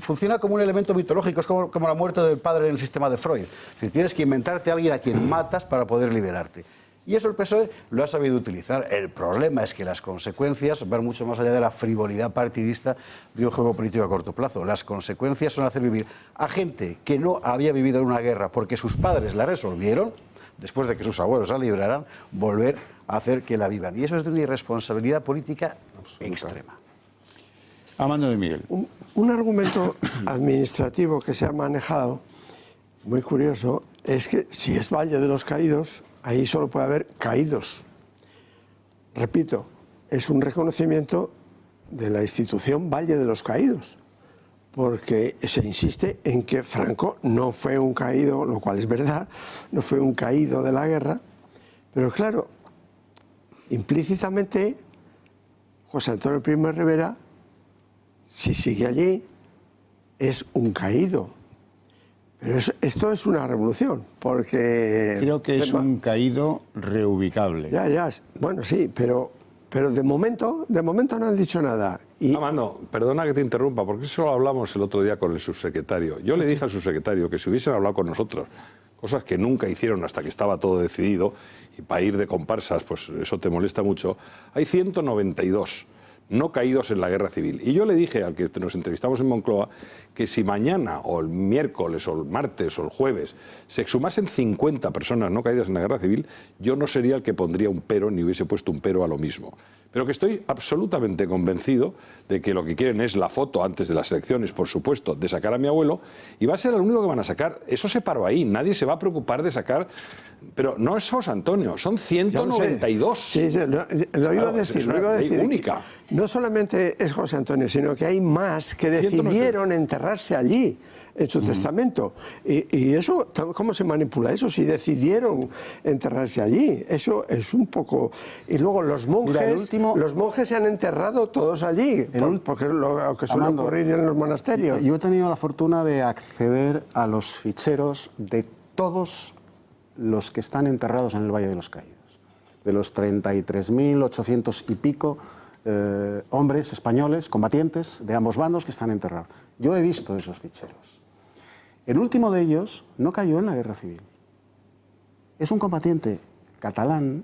Funciona como un elemento mitológico, es como la muerte del padre en el sistema de Freud. Es decir, tienes que inventarte a alguien a quien matas para poder liberarte. Y eso el PSOE lo ha sabido utilizar. El problema es que las consecuencias van mucho más allá de la frivolidad partidista de un juego político a corto plazo. Las consecuencias son hacer vivir a gente que no había vivido en una guerra porque sus padres la resolvieron, después de que sus abuelos la libraran, volver a hacer que la vivan. Y eso es de una irresponsabilidad política extrema. Amando de Miguel. Un argumento administrativo que se ha manejado, muy curioso, es que si es Valle de los Caídos, ahí solo puede haber caídos. Repito, es un reconocimiento de la institución Valle de los Caídos, porque se insiste en que Franco no fue un caído, lo cual es verdad, no fue un caído de la guerra, pero claro, implícitamente José Antonio Primo Rivera, si sigue allí, es un caído. Pero esto es una revolución, porque... Creo que es un caído reubicable. Ya, bueno, sí, pero de momento no han dicho nada. Y... Amando, perdona que te interrumpa, porque eso lo hablamos el otro día con el subsecretario. Yo le dije al subsecretario que si hubiesen hablado con nosotros, cosas que nunca hicieron hasta que estaba todo decidido, y para ir de comparsas, pues eso te molesta mucho, hay 192 no caídos en la guerra civil. Y yo le dije al que nos entrevistamos en Moncloa que si mañana o el miércoles o el martes o el jueves se exhumasen 50 personas no caídas en la guerra civil, yo no sería el que pondría un pero ni hubiese puesto un pero a lo mismo. Pero que estoy absolutamente convencido de que lo que quieren es la foto antes de las elecciones, por supuesto, de sacar a mi abuelo, y va a ser el único que van a sacar. Eso se paró ahí, nadie se va a preocupar de sacar... Pero no es José Antonio, son 192. Sí, lo iba a decir, lo iba a decir. Única. No solamente es José Antonio, sino que hay más que decidieron enterrarse allí en su testamento. Y eso, ¿cómo se manipula eso? Si decidieron enterrarse allí, eso es un poco... Y luego los monjes, los monjes se han enterrado todos allí, porque es lo que suele ocurrir en los monasterios. Yo he tenido la fortuna de acceder a los ficheros de todos los que están enterrados en el Valle de los Caídos. De los 33.800 y pico hombres españoles, combatientes de ambos bandos que están enterrados. Yo he visto esos ficheros. El último de ellos no cayó en la guerra civil. Es un combatiente catalán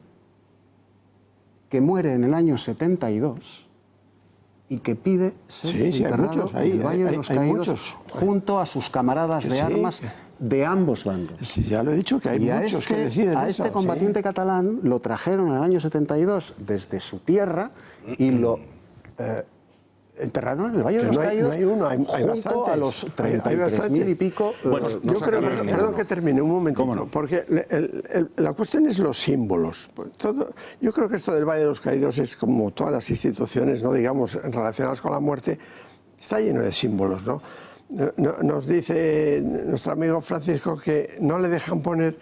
que muere en el año 72 y que pide ser enterrado en el Valle de los Caídos junto a sus camaradas de armas de ambos bandos. Sí, ya lo he dicho, que hay muchos que deciden eso. A este combatiente catalán lo trajeron en el año 72 desde su tierra y lo enterraron en el Valle de los Caídos. No hay uno, hay junto bastantes. A los 33.000 y pico. Bueno, yo creo que, perdón que termine un momentito, porque la cuestión es los símbolos. Yo creo que esto del Valle de los Caídos es como todas las instituciones, no digamos relacionadas con la muerte, está lleno de símbolos, ¿no? Nos dice nuestro amigo Francisco que no le dejan poner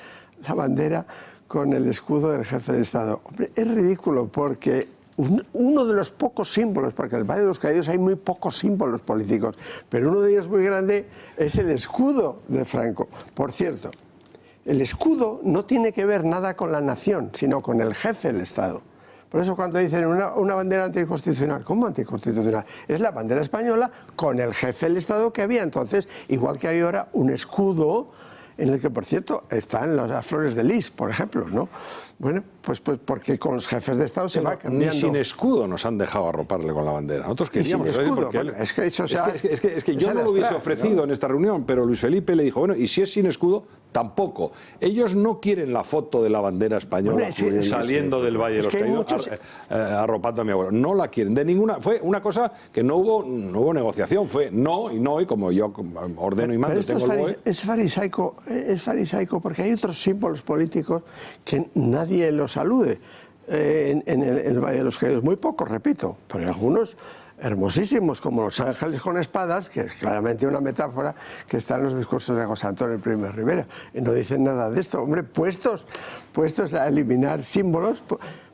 la bandera con el escudo del jefe del Estado. Hombre, es ridículo porque uno de los pocos símbolos, porque en el Valle de los Caídos hay muy pocos símbolos políticos, pero uno de ellos muy grande es el escudo de Franco. Por cierto, el escudo no tiene que ver nada con la nación, sino con el jefe del Estado. Por eso cuando dicen una bandera anticonstitucional, ¿cómo anticonstitucional? Es la bandera española con el jefe del Estado que había entonces, igual que hay ahora un escudo en el que, por cierto, están las flores de lis, por ejemplo, ¿no? Bueno, pues porque con los jefes de Estado se va cambiando. Ni sin escudo nos han dejado arroparle con la bandera. Nosotros queríamos... Es que yo no lo hubiese ofrecido en esta reunión, pero Luis Felipe le dijo, bueno, y si es sin escudo, tampoco. Ellos no quieren la foto de la bandera española saliendo del Valle de los Caídos, arropando a mi abuelo. No la quieren, de ninguna. Fue una cosa que no hubo negociación, fue no, y como yo ordeno y mando. Es farisaico porque hay otros símbolos políticos que nadie los alude en el Valle de los Caídos. Muy pocos, repito, pero hay algunos hermosísimos, como los ángeles con espadas, que es claramente una metáfora que está en los discursos de José Antonio Primo de Rivera. Y no dicen nada de esto. Hombre, puestos a eliminar símbolos,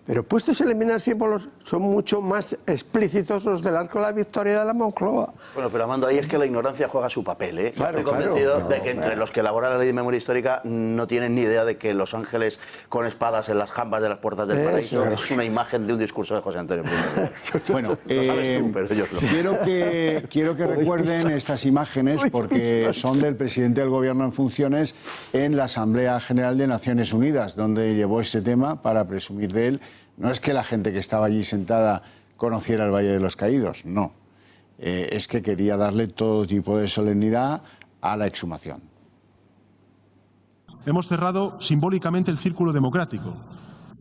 pero puestos a eliminar símbolos son mucho más explícitos los del Arco de la Victoria de la Moncloa. Bueno, pero Armando, ahí es que la ignorancia juega su papel, ¿eh? Claro, Estoy convencido de que entre los que elaboran la ley de memoria histórica no tienen ni idea de que los ángeles con espadas en las jambas de las puertas del paraíso es una imagen de un discurso de José Antonio Primo. Bueno, quiero que recuerden estas imágenes porque son del presidente del Gobierno en funciones en la Asamblea General de Naciones Unidas, donde llevó ese tema para presumir de él. No es que la gente que estaba allí sentada conociera el Valle de los Caídos, no. Es que quería darle todo tipo de solemnidad a la exhumación. Hemos cerrado simbólicamente el círculo democrático,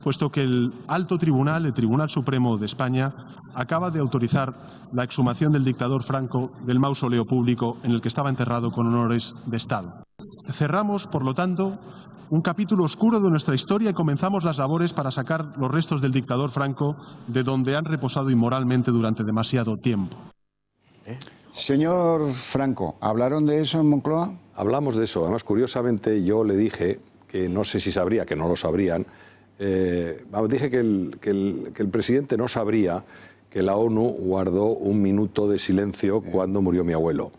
puesto que el alto tribunal, el Tribunal Supremo de España, acaba de autorizar la exhumación del dictador Franco del mausoleo público en el que estaba enterrado con honores de Estado. Cerramos, por lo tanto, un capítulo oscuro de nuestra historia y comenzamos las labores para sacar los restos del dictador Franco de donde han reposado inmoralmente durante demasiado tiempo. Señor Franco, ¿hablaron de eso en Moncloa? Hablamos de eso. Además, curiosamente, yo le dije, que no sé si sabría, que no lo sabrían, dije que el presidente no sabría que la ONU guardó un minuto de silencio cuando murió mi abuelo.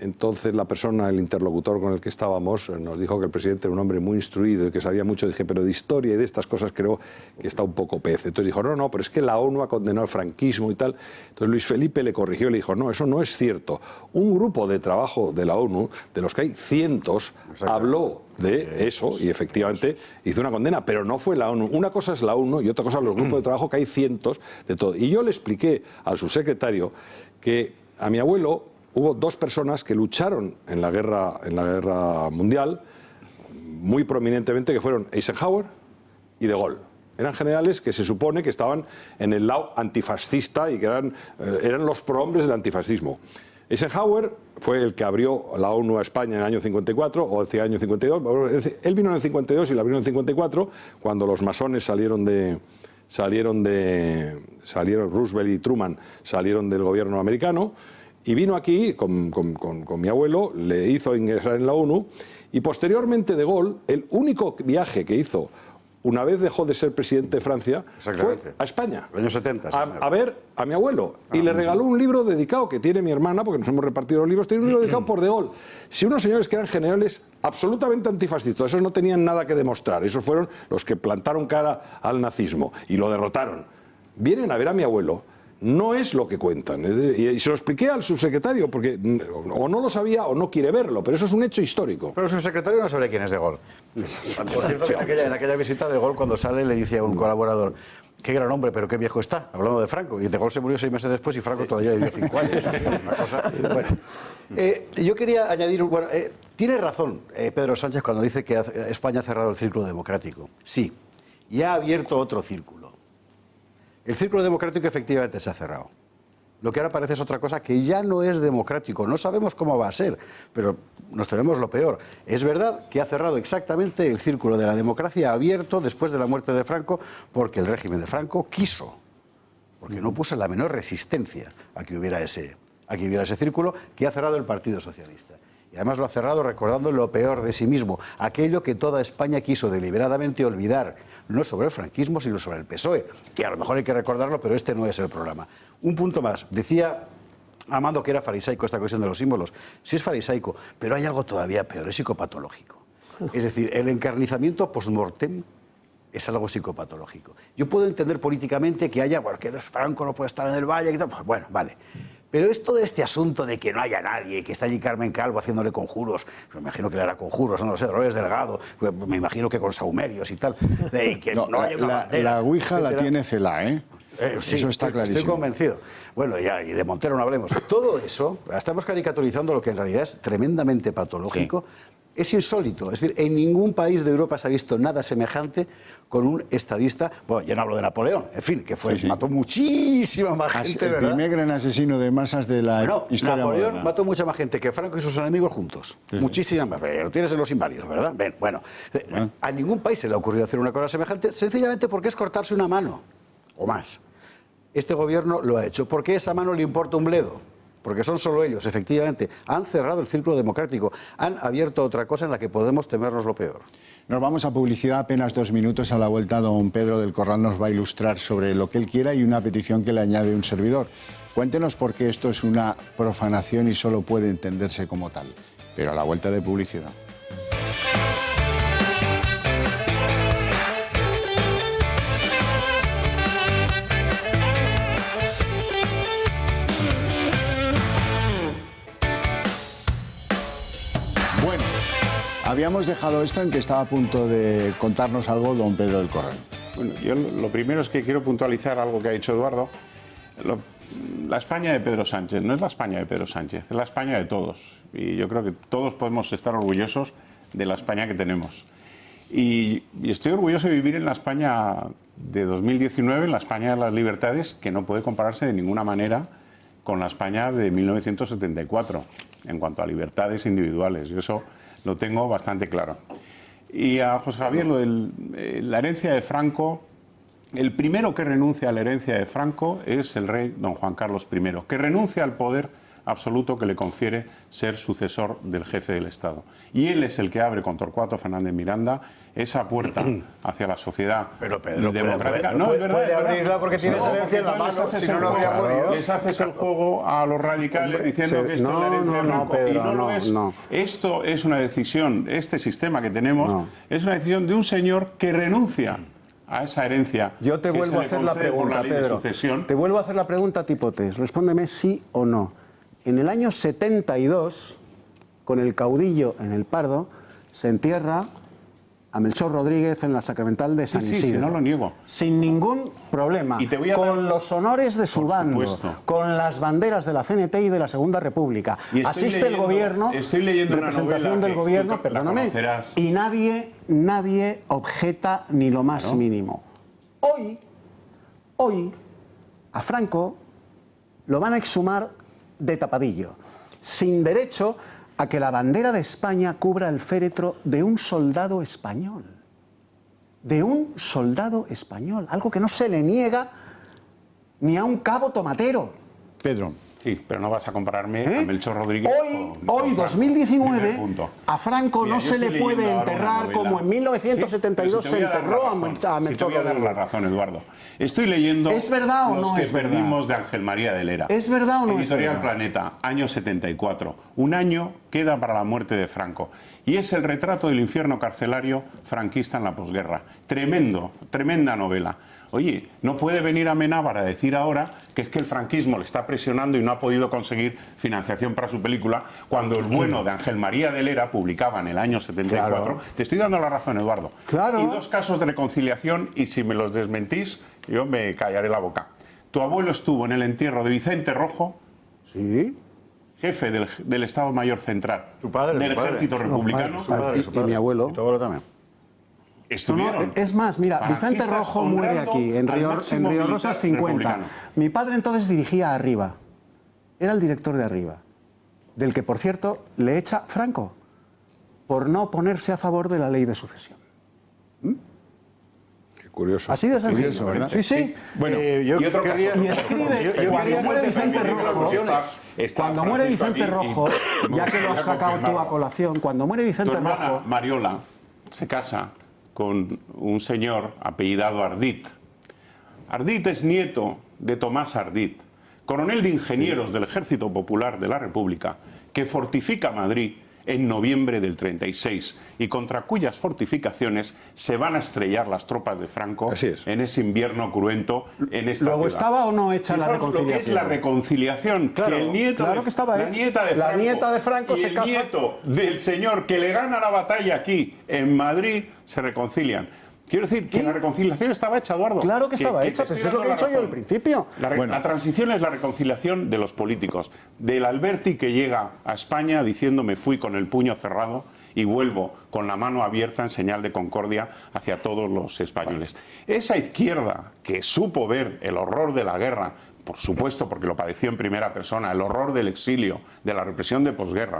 Entonces la persona, el interlocutor con el que estábamos, nos dijo que el presidente era un hombre muy instruido y que sabía mucho. Dije, pero de historia y de estas cosas creo que está un poco pez. Entonces dijo, no, pero es que la ONU ha condenado el franquismo y tal. Entonces Luis Felipe le corrigió y le dijo, no, eso no es cierto. Un grupo de trabajo de la ONU, de los que hay cientos, habló de eso y efectivamente hizo una condena, pero no fue la ONU. Una cosa es la ONU y otra cosa es los grupos de trabajo, que hay cientos de todo. Y yo le expliqué al subsecretario que a mi abuelo hubo dos personas que lucharon en la guerra mundial muy prominentemente, que fueron Eisenhower y De Gaulle. Eran generales que se supone que estaban en el lado antifascista y que eran los prohombres del antifascismo. Eisenhower fue el que abrió la ONU a España en el año 54 o hacia el año 52. Él vino en el 52 y la abrió en el 54, cuando los masones salieron Roosevelt y Truman salieron del gobierno americano. Y vino aquí con mi abuelo, le hizo ingresar en la ONU y posteriormente De Gaulle, el único viaje que hizo una vez dejó de ser presidente de Francia, fue a España, los años 70, a ver a mi abuelo. Y le regaló un libro dedicado que tiene mi hermana, porque nos hemos repartido los libros, tiene un libro dedicado por De Gaulle. Si unos señores que eran generales absolutamente antifascistas, esos no tenían nada que demostrar, esos fueron los que plantaron cara al nazismo y lo derrotaron, vienen a ver a mi abuelo. No es lo que cuentan. Y se lo expliqué al subsecretario, porque o no lo sabía o no quiere verlo, pero eso es un hecho histórico. Pero el subsecretario no sabe quién es De Gaulle. Por cierto, en aquella visita De Gaulle, cuando sale, le dice a un colaborador, qué gran hombre, pero qué viejo está, hablando de Franco. Y De Gaulle se murió 6 meses después y Franco todavía vivió 5 años. Una cosa, bueno. Yo quería añadir, tiene razón Pedro Sánchez cuando dice que España ha cerrado el círculo democrático. Sí, y ha abierto otro círculo. El círculo democrático efectivamente se ha cerrado. Lo que ahora parece es otra cosa que ya no es democrático. No sabemos cómo va a ser, pero nos tememos lo peor. Es verdad que ha cerrado exactamente el círculo de la democracia abierto después de la muerte de Franco, porque el régimen de Franco quiso, porque no puso la menor resistencia a que hubiera ese círculo que ha cerrado el Partido Socialista. Y además lo ha cerrado recordando lo peor de sí mismo, aquello que toda España quiso deliberadamente olvidar, no sobre el franquismo, sino sobre el PSOE, que a lo mejor hay que recordarlo, pero este no es el programa. Un punto más. Decía Armando que era farisaico esta cuestión de los símbolos. Sí es farisaico, pero hay algo todavía peor, es psicopatológico. Es decir, el encarnizamiento post-mortem es algo psicopatológico. Yo puedo entender políticamente que haya, porque eres Franco, no puede estar en el Valle, y tal, pues bueno, vale. Pero es todo este asunto de que no haya nadie, que está allí Carmen Calvo haciéndole conjuros, me imagino que le hará conjuros, no lo sé, Dolores Delgado, me imagino que con saumerios y tal, de que no haya una bandera, la ouija etcétera. La tiene Cela, ¿eh? Sí, eso está clarísimo. Estoy convencido. Bueno, ya, y de Montero no hablemos. Todo eso, estamos caricaturizando lo que en realidad es tremendamente patológico, Es insólito. Es decir, en ningún país de Europa se ha visto nada semejante con un estadista. Bueno, yo no hablo de Napoleón, en fin, que fue, mató muchísima más gente, el ¿verdad? primer gran asesino de masas de la historia Napoleón moderna. mató mucha más gente que Franco y sus enemigos juntos. Muchísima más. Lo tienes en los inválidos, ¿verdad? Bien, bueno, a ningún país se le ha ocurrido hacer una cosa semejante, sencillamente porque es cortarse una mano o más. Este gobierno lo ha hecho. ¿Por qué esa mano le importa un bledo? Porque son solo ellos, efectivamente. Han cerrado el círculo democrático, han abierto otra cosa en la que podemos temernos lo peor. Nos vamos a publicidad, apenas 2 minutos. A la vuelta, don Pedro del Corral nos va a ilustrar sobre lo que él quiera y una petición que le añade un servidor. Cuéntenos por qué esto es una profanación y solo puede entenderse como tal. Pero a la vuelta de publicidad. Bueno, habíamos dejado esto en que estaba a punto de contarnos algo don Pedro del Corral. Bueno, yo lo primero es que quiero puntualizar algo que ha dicho Eduardo. La España de Pedro Sánchez no es la España de Pedro Sánchez, es la España de todos. Y yo creo que todos podemos estar orgullosos de la España que tenemos. Y estoy orgulloso de vivir en la España de 2019, en la España de las libertades, que no puede compararse de ninguna manera con la España de 1974, en cuanto a libertades individuales. Yo eso lo tengo bastante claro. Y a José Javier, lo de la herencia de Franco, el primero que renuncia a la herencia de Franco es el rey don Juan Carlos I, que renuncia al poder absoluto que le confiere ser sucesor del jefe del Estado. Y él es el que abre con Torcuato Fernández Miranda esa puerta hacia la sociedad democrática. Puede abrirla porque tienes herencia en la mano, si no, no habría podido. Les haces el juego a los radicales diciendo que esto es la herencia de Franco. Pedro, y no lo es. Esto es una decisión, este sistema que tenemos, es una decisión de un señor que renuncia a esa herencia. Yo te vuelvo a hacer la pregunta, Pedro. Te vuelvo a hacer la pregunta tipo test. Respóndeme sí o no. En el año 72, con el caudillo en el Pardo, se entierra a Melchor Rodríguez en la Sacramental de San Isidro. Sí, no lo niego. Sin ningún problema. Y te voy a con los honores de su bando, con las banderas de la CNT y de la Segunda República. Asiste el gobierno, representación del gobierno, perdóname, y nadie objeta ni lo más mínimo. Hoy, a Franco lo van a exhumar de tapadillo, sin derecho a que la bandera de España cubra el féretro de un soldado español. De un soldado español, algo que no se le niega ni a un cabo tomatero. Pedro. Sí, pero no vas a compararme a Melchor Rodríguez. Hoy 2019, a Franco no se le puede enterrar como en 1972 se enterró a Melchor Rodríguez. Te voy a dar la razón, Eduardo. Estoy leyendo ¿Es verdad o no Los que es verdad? perdimos de Ángel María de Lera. ¿Es verdad o no es Editorial verdad? Planeta, año 74. Un año queda para la muerte de Franco. Y es el retrato del infierno carcelario franquista en la posguerra. Tremenda novela. Oye, no puede venir Amenábar a decir ahora que es que el franquismo le está presionando y no ha podido conseguir financiación para su película, cuando el bueno de Ángel María de Lera publicaba en el año 74. Claro. Te estoy dando la razón, Eduardo. Claro. Y 2 casos de reconciliación, y si me los desmentís, yo me callaré la boca. Tu abuelo estuvo en el entierro de Vicente Rojo, jefe del Estado Mayor Central del Ejército Republicano. Y mi abuelo. Y tu abuelo también. Estuvieron. Es más, mira, Vicente Rojo muere aquí, en Río Rosas 50. Republicano. Mi padre entonces dirigía Arriba. Era el director de Arriba. Del que, por cierto, le echa Franco por no ponerse a favor de la ley de sucesión. Qué curioso. Así de sencillo, Curioso, ¿verdad? Sí. Bueno, y escribe, cuando muere Vicente Rojo, cuando muere Vicente Rojo, ya que lo has sacado tú a colación, cuando muere Vicente Tu hermana Rojo... Mariola se casa con un señor apellidado Ardit. Ardit es nieto de Tomás Ardit, coronel de ingenieros del Ejército Popular de la República, que fortifica Madrid en noviembre del 36 y contra cuyas fortificaciones se van a estrellar las tropas de Franco en ese invierno cruento en esta ¿Luego ciudad. estaba o no hecha la Fijaos reconciliación? Lo que es la reconciliación, Claro, que el nieto claro que estaba la hecha. nieta de Franco y se el casa... nieto del señor que le gana la batalla aquí en Madrid se reconcilian. Quiero decir que la reconciliación estaba hecha, Eduardo. Claro que estaba hecha, pues eso es lo que he dicho yo al principio. La transición es la reconciliación de los políticos. Del Alberti que llega a España diciendo me fui con el puño cerrado y vuelvo con la mano abierta en señal de concordia hacia todos los españoles. Esa izquierda que supo ver el horror de la guerra, por supuesto porque lo padeció en primera persona, el horror del exilio, de la represión de posguerra,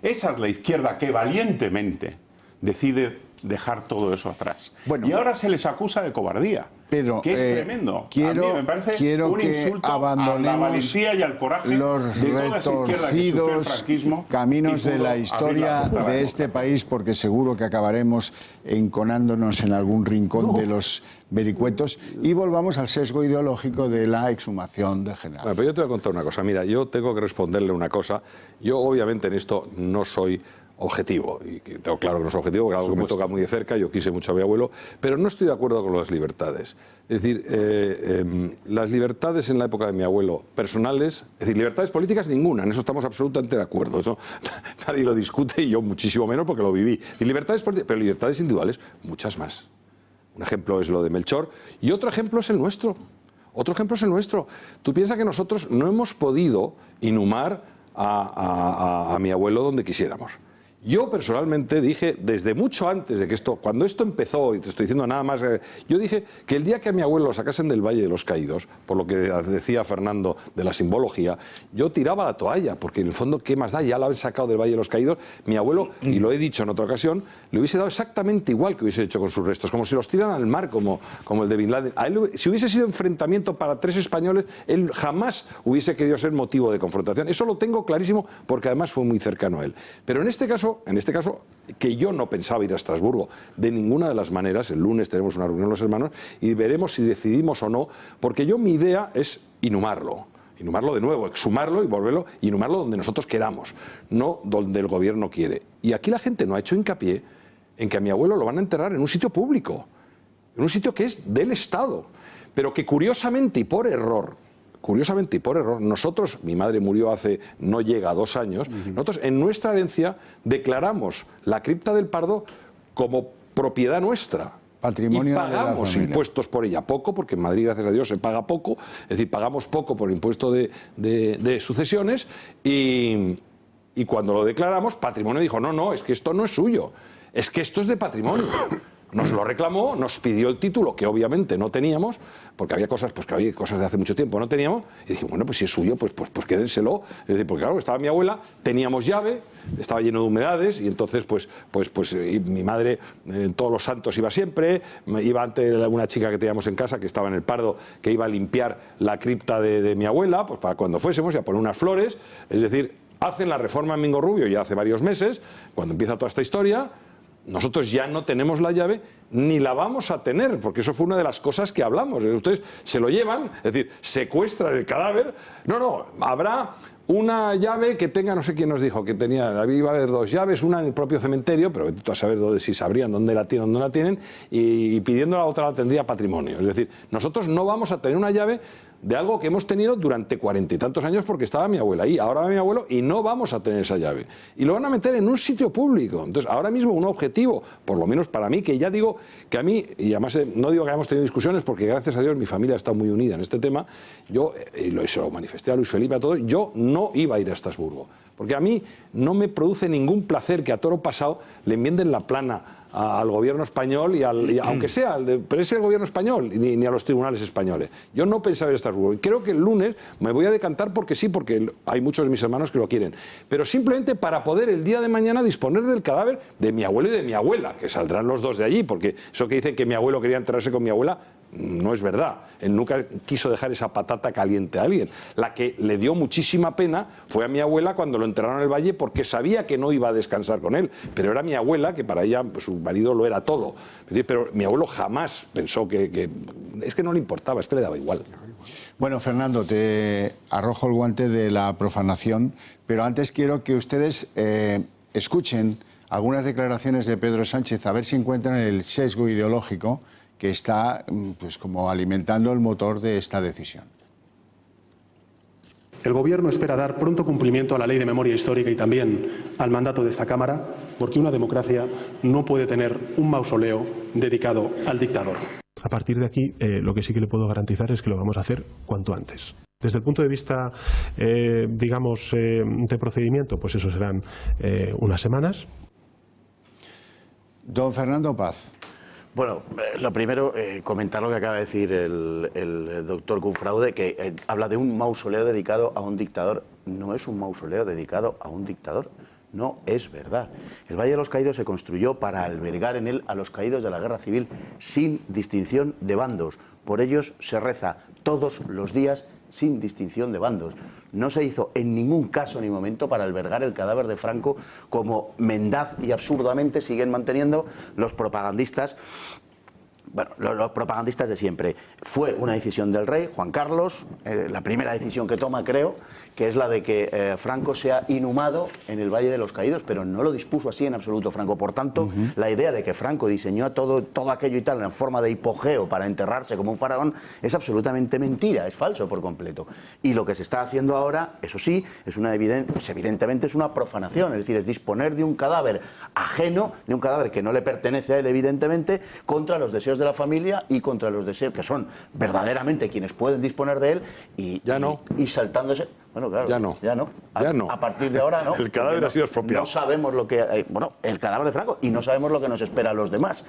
esa es la izquierda que valientemente decide dejar todo eso atrás. Bueno, y ahora se les acusa de cobardía, Pedro, que es tremendo. Quiero, a mí me parece un insulto a la valentía y al coraje los de toda esa izquierda que sufrió el franquismo caminos de la historia de este país, porque seguro que acabaremos enconándonos en algún rincón de los vericuetos, y volvamos al sesgo ideológico de la exhumación de General. Bueno, pero yo te voy a contar una cosa. Mira, yo tengo que responderle una cosa. Yo obviamente en esto no soy objetivo, y tengo claro que no es objetivo, porque algo que me toca muy de cerca, yo quise mucho a mi abuelo, pero no estoy de acuerdo con las libertades. Es decir, las libertades en la época de mi abuelo, personales, es decir, libertades políticas ninguna, en eso estamos absolutamente de acuerdo, eso nadie lo discute y yo muchísimo menos porque lo viví. Y libertades políticas, pero libertades individuales, muchas más. Un ejemplo es lo de Melchor y otro ejemplo es el nuestro. Otro ejemplo es el nuestro. Tú piensas que nosotros no hemos podido inhumar a mi abuelo donde quisiéramos. Yo personalmente dije, desde mucho antes de que esto, cuando esto empezó, y te estoy diciendo nada más, yo dije que el día que a mi abuelo lo sacasen del Valle de los Caídos, por lo que decía Fernando de la simbología, yo tiraba la toalla, porque en el fondo, ¿qué más da? Ya lo han sacado del Valle de los Caídos, mi abuelo, y lo he dicho en otra ocasión, le hubiese dado exactamente igual que hubiese hecho con sus restos, como si los tiran al mar, como el de Bin Laden. A él, si hubiese sido enfrentamiento para 3 españoles, él jamás hubiese querido ser motivo de confrontación. Eso lo tengo clarísimo, porque además fue muy cercano a él. Pero en este caso, que yo no pensaba ir a Estrasburgo de ninguna de las maneras, el lunes tenemos una reunión los hermanos y veremos si decidimos o no, porque mi idea es inhumarlo de nuevo, exhumarlo y volverlo, inhumarlo donde nosotros queramos, no donde el gobierno quiere. Y aquí la gente no ha hecho hincapié en que a mi abuelo lo van a enterrar en un sitio público, en un sitio que es del Estado, pero que curiosamente y por error, nosotros, mi madre murió hace, no llega a 2 años, nosotros en nuestra herencia declaramos la cripta del Pardo como propiedad nuestra. Patrimonio y pagamos de la impuestos por ella, poco, porque en Madrid, gracias a Dios, se paga poco, es decir, pagamos poco por impuesto de sucesiones, y cuando lo declaramos, Patrimonio dijo, no, es que esto no es suyo, es que esto es de Patrimonio. Nos lo reclamó, nos pidió el título, que obviamente no teníamos, porque había cosas de hace mucho tiempo no teníamos, y dijimos, bueno, pues si es suyo, pues quédenselo. Es decir, porque claro, estaba mi abuela, teníamos llave, estaba lleno de humedades, y entonces, y mi madre, todos los santos iba siempre, iba ante una chica que teníamos en casa, que estaba en el Pardo, que iba a limpiar la cripta de mi abuela, pues para cuando fuésemos, y a poner unas flores. Es decir, hacen la reforma en Mingo Rubio ya hace varios meses, cuando empieza toda esta historia. Nosotros ya no tenemos la llave ni la vamos a tener, porque eso fue una de las cosas que hablamos. Ustedes se lo llevan, es decir, secuestran el cadáver. No, habrá una llave que tenga, no sé quién nos dijo, que iba a haber 2 llaves, una en el propio cementerio, pero vete tú a saber si sabrían dónde la tienen, dónde la tienen, y pidiendo la otra la tendría Patrimonio. Es decir, nosotros no vamos a tener una llave de algo que hemos tenido durante 40 y tantos años porque estaba mi abuela ahí, ahora va mi abuelo y no vamos a tener esa llave. Y lo van a meter en un sitio público. Entonces, ahora mismo un objetivo, por lo menos para mí, que ya digo que a mí, y además no digo que hayamos tenido discusiones porque gracias a Dios mi familia está muy unida en este tema, yo, y se lo manifesté a Luis Felipe, a todos, yo no iba a ir a Estrasburgo. Porque a mí no me produce ningún placer que a toro pasado le enmienden la plana al gobierno español, y aunque sea, pero es el gobierno español, ni a los tribunales españoles. Yo no pensaba ir a Estrasburgo. Y creo que el lunes me voy a decantar porque sí, porque hay muchos de mis hermanos que lo quieren. Pero simplemente para poder el día de mañana disponer del cadáver de mi abuelo y de mi abuela, que saldrán los 2 de allí, porque eso que dicen que mi abuelo quería enterrarse con mi abuela, no es verdad. Él nunca quiso dejar esa patata caliente a alguien. La que le dio muchísima pena fue a mi abuela cuando lo enterraron en el Valle, porque sabía que no iba a descansar con él. Pero era mi abuela, que para ella su marido lo era todo. Pero mi abuelo jamás pensó que es que no le importaba, es que le daba igual. Bueno, Fernando, te arrojo el guante de la profanación, pero antes quiero que ustedes escuchen algunas declaraciones de Pedro Sánchez, a ver si encuentran el sesgo ideológico que está como alimentando el motor de esta decisión. El Gobierno espera dar pronto cumplimiento a la Ley de Memoria Histórica y también al mandato de esta Cámara, porque una democracia no puede tener un mausoleo dedicado al dictador. A partir de aquí, lo que sí que le puedo garantizar es que lo vamos a hacer cuanto antes. Desde el punto de vista, de procedimiento, pues eso serán unas semanas. Don Fernando Paz. Bueno, lo primero, comentar lo que acaba de decir el doctor Cufraude, que habla de un mausoleo dedicado a un dictador. No es un mausoleo dedicado a un dictador, no es verdad. El Valle de los Caídos se construyó para albergar en él a los caídos de la Guerra Civil sin distinción de bandos. Por ellos se reza todos los días sin distinción de bandos. No se hizo en ningún caso ni momento para albergar el cadáver de Franco, como mendaz y absurdamente siguen manteniendo los propagandistas. Bueno, los propagandistas de siempre. Fue una decisión del rey, Juan Carlos, la primera decisión que toma, creo, que es la de que Franco sea inhumado en el Valle de los Caídos, pero no lo dispuso así en absoluto Franco. Por tanto, la idea de que Franco diseñó todo aquello y tal en forma de hipogeo para enterrarse como un faraón es absolutamente mentira, es falso por completo. Y lo que se está haciendo ahora, eso sí, es evidentemente es una profanación, es decir, es disponer de un cadáver ajeno, de un cadáver que no le pertenece a él, evidentemente, contra los deseos de la familia y contra los deseos que son verdaderamente quienes pueden disponer de él y saltándose. Bueno, claro, ya no. A partir de ahora no. El cadáver ha sido expropiado. No sabemos lo que... bueno, el cadáver de Franco, y no sabemos lo que nos espera a los demás,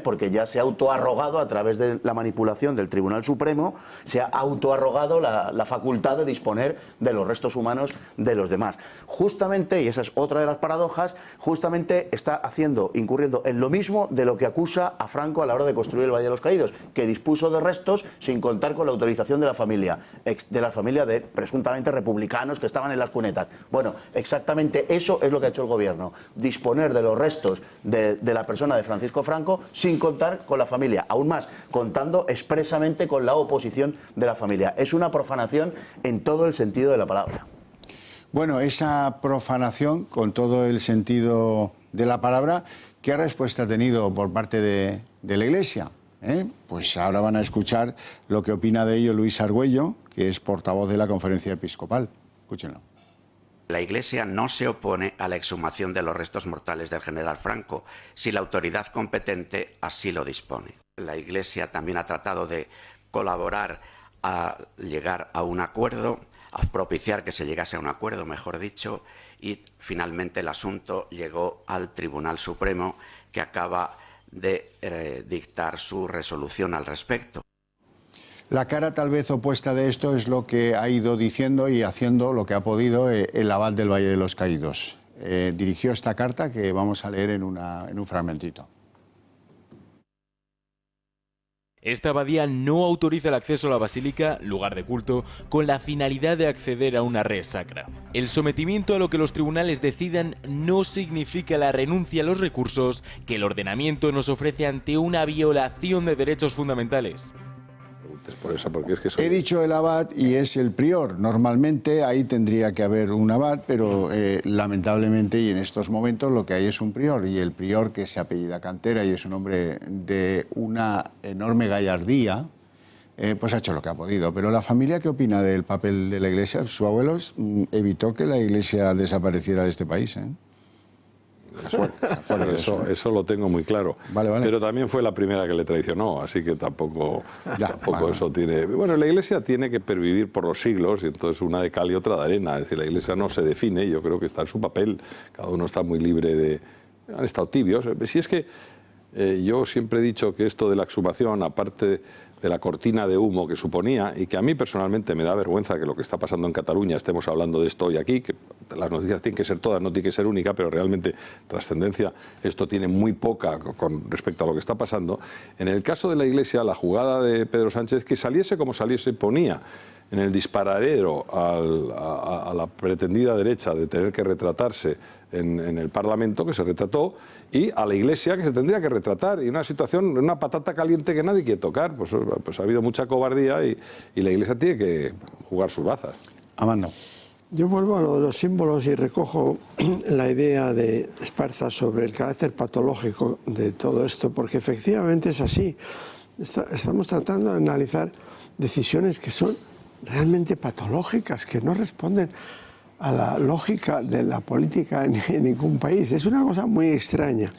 porque ya se ha autoarrogado a través de la manipulación del Tribunal Supremo, se ha autoarrogado la facultad de disponer de los restos humanos de los demás. Justamente, y esa es otra de las paradojas, justamente está incurriendo en lo mismo de lo que acusa a Franco a la hora de construir el Valle de los Caídos, que dispuso de restos sin contar con la autorización de la familia de presuntamente republicanos que estaban en las cunetas. Bueno, exactamente eso es lo que ha hecho el gobierno, disponer de los restos de la persona de Francisco Franco sin contar con la familia, aún más, contando expresamente con la oposición de la familia. Es una profanación en todo el sentido de la palabra. Bueno, esa profanación, con todo el sentido de la palabra, ¿qué respuesta ha tenido por parte de la Iglesia? Pues ahora van a escuchar lo que opina de ello Luis Argüello, que es portavoz de la Conferencia Episcopal. Escúchenlo. La Iglesia no se opone a la exhumación de los restos mortales del general Franco, si la autoridad competente así lo dispone. La Iglesia también ha tratado de colaborar a llegar a un acuerdo, a propiciar que se llegase a un acuerdo, mejor dicho, y finalmente el asunto llegó al Tribunal Supremo, que acaba de dictar su resolución al respecto. La cara tal vez opuesta de esto es lo que ha ido diciendo y haciendo lo que ha podido el abad del Valle de los Caídos. Dirigió esta carta que vamos a leer en un fragmentito. Esta abadía no autoriza el acceso a la basílica, lugar de culto, con la finalidad de acceder a una res sacra. El sometimiento a lo que los tribunales decidan no significa la renuncia a los recursos que el ordenamiento nos ofrece ante una violación de derechos fundamentales. Por eso, porque es que He dicho el abad y es el prior. Normalmente ahí tendría que haber un abad, pero lamentablemente y en estos momentos lo que hay es un prior. Y el prior, que se apellida Cantera y es un hombre de una enorme gallardía, pues ha hecho lo que ha podido. Pero la familia, ¿qué opina del papel de la Iglesia? Su abuelo evitó que la Iglesia desapareciera de este país, Eso lo tengo muy claro. Vale. Pero también fue la primera que le traicionó, así que tampoco eso tiene... Bueno, la Iglesia tiene que pervivir por los siglos, y entonces una de cal y otra de arena. Es decir, la Iglesia no se define, yo creo que está en su papel, cada uno está muy libre de... Han estado tibios. Si es que yo siempre he dicho que esto de la exhumación, aparte de la cortina de humo que suponía, y que a mí personalmente me da vergüenza que lo que está pasando en Cataluña estemos hablando de esto hoy aquí, que las noticias tienen que ser todas, no tiene que ser única, pero realmente trascendencia esto tiene muy poca con respecto a lo que está pasando. En el caso de la Iglesia, la jugada de Pedro Sánchez, que saliese como saliese, ponía en el disparadero a la pretendida derecha de tener que retratarse en el Parlamento, que se retrató, y a la Iglesia, que se tendría que retratar, y una situación, una patata caliente que nadie quiere tocar. Pues ha habido mucha cobardía y la Iglesia tiene que jugar sus bazas. Amando. Yo vuelvo a lo de los símbolos y recojo la idea de Esparza sobre el carácter patológico de todo esto, porque efectivamente es así. Estamos tratando de analizar decisiones que son realmente patológicas, que no responden a la lógica de la política en ningún país. Es una cosa muy extraña.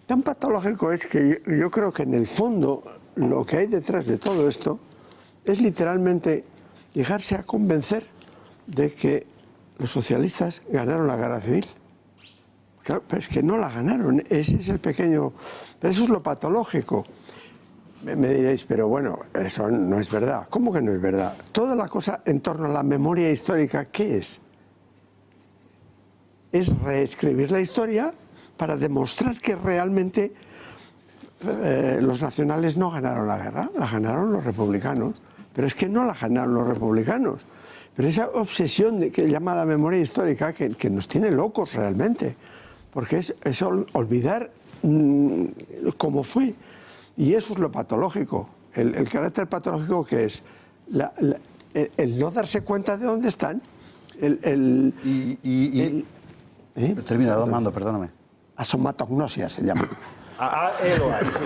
Tan patológico es que yo creo que en el fondo lo que hay detrás de todo esto es literalmente llegarse a convencer de que los socialistas ganaron la guerra civil. Claro, pero es que no la ganaron, ese es el pequeño... Pero eso es lo patológico. Me diréis, pero bueno, eso no es verdad. ¿Cómo que no es verdad? Toda la cosa en torno a la memoria histórica, ¿qué es? Es reescribir la historia para demostrar que realmente los nacionales no ganaron la guerra, la ganaron los republicanos. Pero es que no la ganaron los republicanos. Pero esa obsesión que llamada memoria histórica que nos tiene locos realmente, porque es olvidar cómo fue. Y eso es lo patológico. El carácter patológico que es el no darse cuenta de dónde están. Termina, don Mando, perdóname. Asomatognosia se llama. Sí,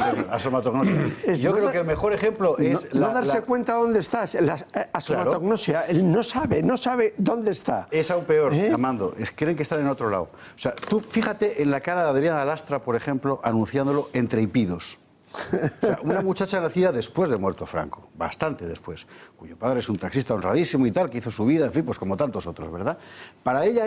señor. Asomatognosia. Yo creo que el mejor ejemplo es... No darse cuenta dónde estás. La asomatognosia, él no sabe dónde está. Es aún peor, Amando. Creen que están en otro lado. O sea, tú fíjate en la cara de Adriana Lastra, por ejemplo, anunciándolo entre hipidos. O sea, una muchacha nacida después de muerto Franco, bastante después, cuyo padre es un taxista honradísimo y tal, que hizo su vida, en fin, pues como tantos otros, ¿verdad? Para ella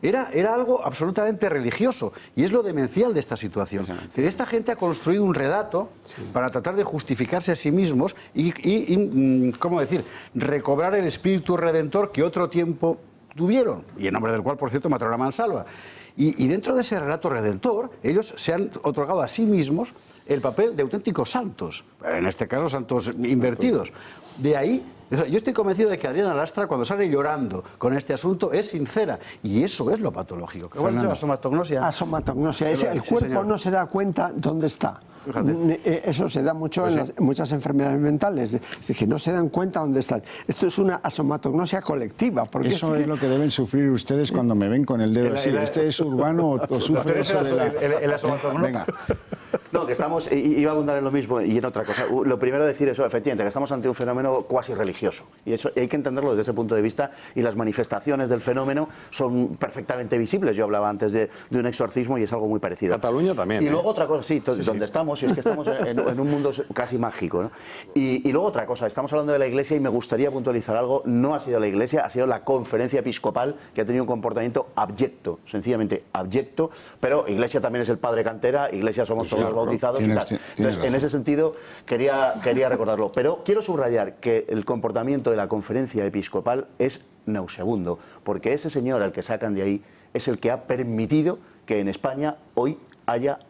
era algo absolutamente religioso, y es lo demencial de esta situación. Esta gente ha construido un relato para tratar de justificarse a sí mismos y ¿cómo decir?, recobrar el espíritu redentor que otro tiempo tuvieron, y en nombre del cual, por cierto, mataron a mansalva. Y dentro de ese relato redentor, ellos se han otorgado a sí mismos el papel de auténticos santos, en este caso santos invertidos. De ahí, yo estoy convencido de que Adriana Lastra, cuando sale llorando con este asunto, es sincera, y eso es lo patológico. ¿Qué es asomatognosia? Asomatognosia, el cuerpo no se da cuenta dónde está. Fíjate. Eso se da mucho en muchas enfermedades mentales, es decir, que no se dan cuenta dónde están. Esto es una asomatognosia colectiva. Porque eso es lo que deben sufrir ustedes cuando me ven con el dedo así. ¿Este es Urbano o sufre eso de la... Venga. No, que estamos, iba a abundar en lo mismo y en otra cosa. Lo primero decir eso, efectivamente, que estamos ante un fenómeno cuasi religioso. Y eso hay que entenderlo desde ese punto de vista, y las manifestaciones del fenómeno son perfectamente visibles. Yo hablaba antes de un exorcismo y es algo muy parecido. Cataluña también. Y luego otra cosa, sí, donde estamos, y es que estamos en un mundo casi mágico, ¿no? Y luego otra cosa, estamos hablando de la Iglesia y me gustaría puntualizar algo. No ha sido la Iglesia, ha sido la Conferencia Episcopal, que ha tenido un comportamiento abyecto, sencillamente abyecto, pero Iglesia también es el padre cantera, Iglesia somos todos los bautizados y tal. Entonces, en ese sentido, quería recordarlo. Pero quiero subrayar que el comportamiento de la Conferencia Episcopal es nauseabundo, porque ese señor al que sacan de ahí es el que ha permitido que en España hoy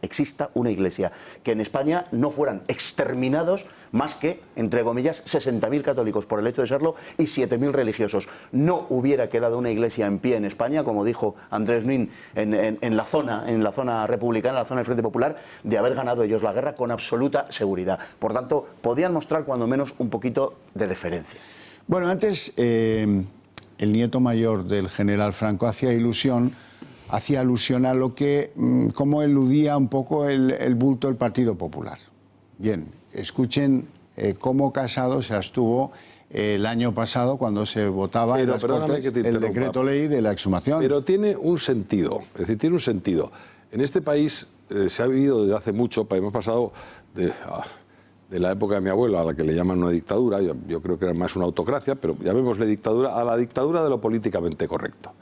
exista una Iglesia, que en España no fueran exterminados más que, entre comillas, 60.000 católicos por el hecho de serlo y 7.000 religiosos. No hubiera quedado una Iglesia en pie en España, como dijo Andrés Nin, en la zona republicana, en la zona del Frente Popular, de haber ganado ellos la guerra con absoluta seguridad. Por tanto, podían mostrar cuando menos un poquito de deferencia. Bueno, antes el nieto mayor del general Franco hacía alusión a lo que, cómo eludía un poco el bulto del Partido Popular. Bien, escuchen cómo Casado se abstuvo el año pasado cuando se votaba en las Cortes el decreto ley de la exhumación. Pero tiene un sentido, es decir, tiene un sentido. En este país se ha vivido desde hace mucho, hemos pasado de la época de mi abuelo, a la que le llaman una dictadura, yo creo que era más una autocracia, pero llamémosle dictadura, a la dictadura de lo políticamente correcto.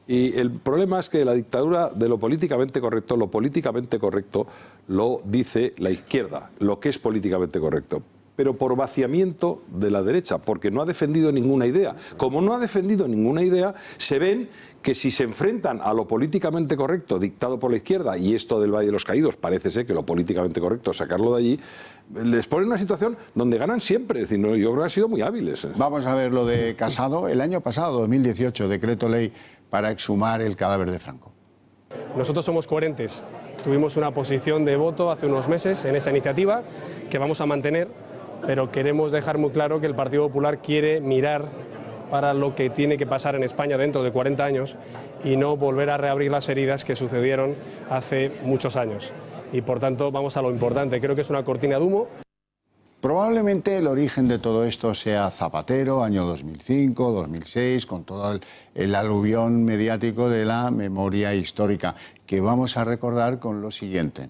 Y el problema es que la dictadura de lo políticamente correcto lo dice la izquierda, lo que es políticamente correcto, pero por vaciamiento de la derecha, porque no ha defendido ninguna idea. Como no ha defendido ninguna idea, se ven que si se enfrentan a lo políticamente correcto dictado por la izquierda, y esto del Valle de los Caídos parece ser que lo políticamente correcto es sacarlo de allí, les pone en una situación donde ganan siempre. Es decir, yo creo que han sido muy hábiles. Vamos a ver lo de Casado. El año pasado, 2018, decreto ley para exhumar el cadáver de Franco. Nosotros somos coherentes. Tuvimos una posición de voto hace unos meses en esa iniciativa que vamos a mantener, pero queremos dejar muy claro que el Partido Popular quiere mirar para lo que tiene que pasar en España dentro de 40 años y no volver a reabrir las heridas que sucedieron hace muchos años. Y por tanto vamos a lo importante, creo que es una cortina de humo. Probablemente el origen de todo esto sea Zapatero, año 2005, 2006, con todo el aluvión mediático de la memoria histórica, que vamos a recordar con lo siguiente.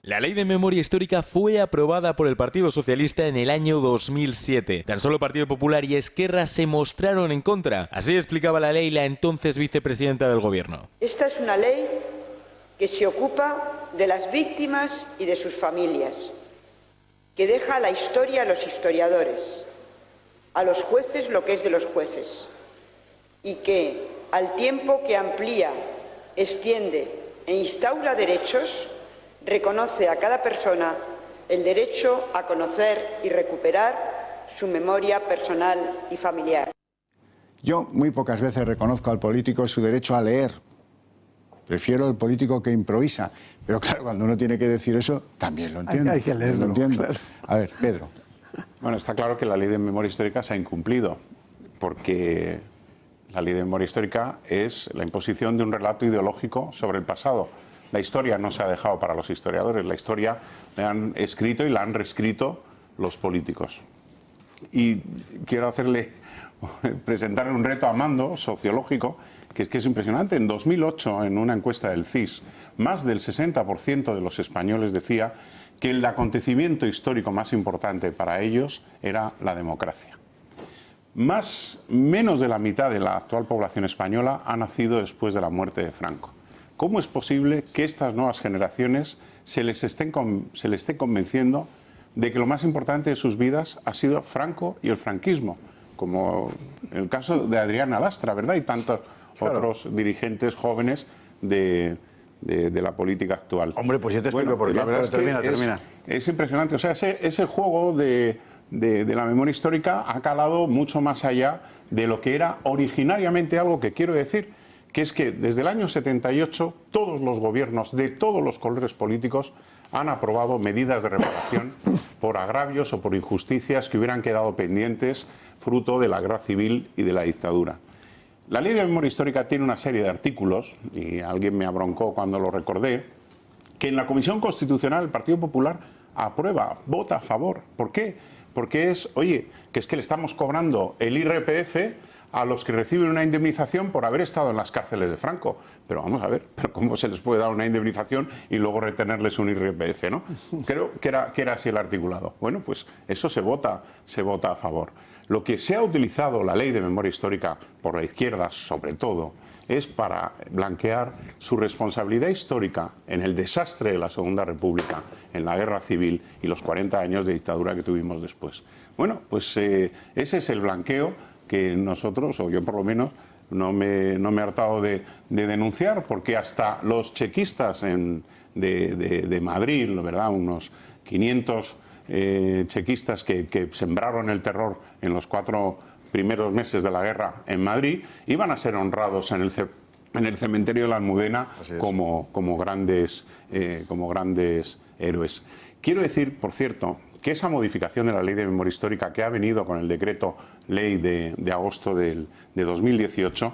La Ley de Memoria Histórica fue aprobada por el Partido Socialista en el año 2007. Tan solo Partido Popular y Esquerra se mostraron en contra. Así explicaba la ley la entonces vicepresidenta del Gobierno. Esta es una ley que se ocupa de las víctimas y de sus familias, que deja a la historia a los historiadores, a los jueces lo que es de los jueces, y que, al tiempo que amplía, extiende e instaura derechos, reconoce a cada persona el derecho a conocer y recuperar su memoria personal y familiar. Yo muy pocas veces reconozco al político su derecho a leer. Prefiero el político que improvisa. Pero claro, cuando uno tiene que decir eso, también lo entiendo. Hay que leerlo. Lo entiendo. Claro. A ver, Pedro. Bueno, está claro que la Ley de Memoria Histórica se ha incumplido, porque la Ley de Memoria Histórica es la imposición de un relato ideológico sobre el pasado. La historia no se ha dejado para los historiadores, la historia la han escrito y la han reescrito los políticos. Y quiero presentarle un reto a Mando, sociológico, que es impresionante. En 2008, en una encuesta del CIS, más del 60% de los españoles decía que el acontecimiento histórico más importante para ellos era la democracia. Menos de la mitad de la actual población española ha nacido después de la muerte de Franco. ¿Cómo es posible que estas nuevas generaciones se les esté convenciendo de que lo más importante de sus vidas ha sido Franco y el franquismo? Como el caso de Adriana Lastra, ¿verdad? Y tantos otros dirigentes jóvenes de la política actual. Hombre, pues yo te explico por qué. La verdad termina. Es impresionante. O sea, ese juego de la memoria histórica ha calado mucho más allá de lo que era originariamente algo que quiero decir, que es que desde el año 78 todos los gobiernos de todos los colores políticos han aprobado medidas de reparación por agravios o por injusticias que hubieran quedado pendientes fruto de la guerra civil y de la dictadura. La Ley de Memoria Histórica tiene una serie de artículos, y alguien me abroncó cuando lo recordé, que en la Comisión Constitucional el Partido Popular aprueba, vota a favor. ¿Por qué? Porque es que le estamos cobrando el IRPF a los que reciben una indemnización por haber estado en las cárceles de Franco. Pero vamos a ver, ¿cómo se les puede dar una indemnización y luego retenerles un IRPF, ¿no? Creo que era así el articulado. Bueno, pues eso se vota a favor. Lo que se ha utilizado la Ley de Memoria Histórica por la izquierda, sobre todo, es para blanquear su responsabilidad histórica en el desastre de la Segunda República, en la Guerra Civil y los 40 años de dictadura que tuvimos después. Bueno, pues ese es el blanqueo que nosotros, o yo por lo menos, no me he hartado de denunciar, porque hasta los chequistas de Madrid, ¿verdad?, unos 500 chequistas que sembraron el terror en los 4 primeros meses de la guerra en Madrid, iban a ser honrados en el cementerio de la Almudena como grandes héroes. Quiero decir, por cierto, que esa modificación de la Ley de Memoria Histórica que ha venido con el decreto ley de agosto de 2018,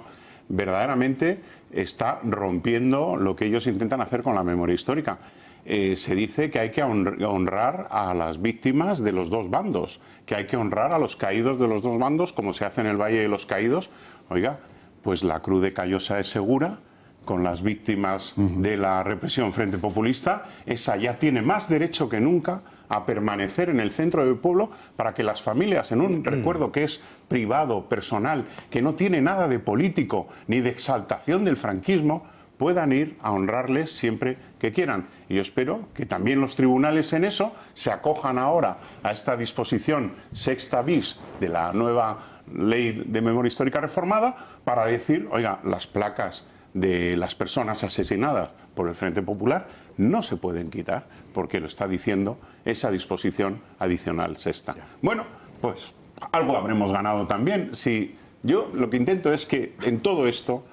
verdaderamente está rompiendo lo que ellos intentan hacer con la memoria histórica. Se dice que hay que honrar a las víctimas de los dos bandos, que hay que honrar a los caídos de los dos bandos, como se hace en el Valle de los Caídos. Oiga, pues la Cruz de Callosa es segura, con las víctimas de la represión frente populista, esa ya tiene más derecho que nunca a permanecer en el centro del pueblo para que las familias, en un recuerdo que es privado, personal, que no tiene nada de político ni de exaltación del franquismo, puedan ir a honrarles siempre que quieran. Y yo espero que también los tribunales en eso se acojan ahora a esta disposición sexta bis de la nueva Ley de Memoria Histórica reformada para decir, oiga, las placas de las personas asesinadas por el Frente Popular no se pueden quitar, porque lo está diciendo esa disposición adicional sexta. Bueno, pues algo habremos ganado también. Si yo lo que intento es que en todo esto,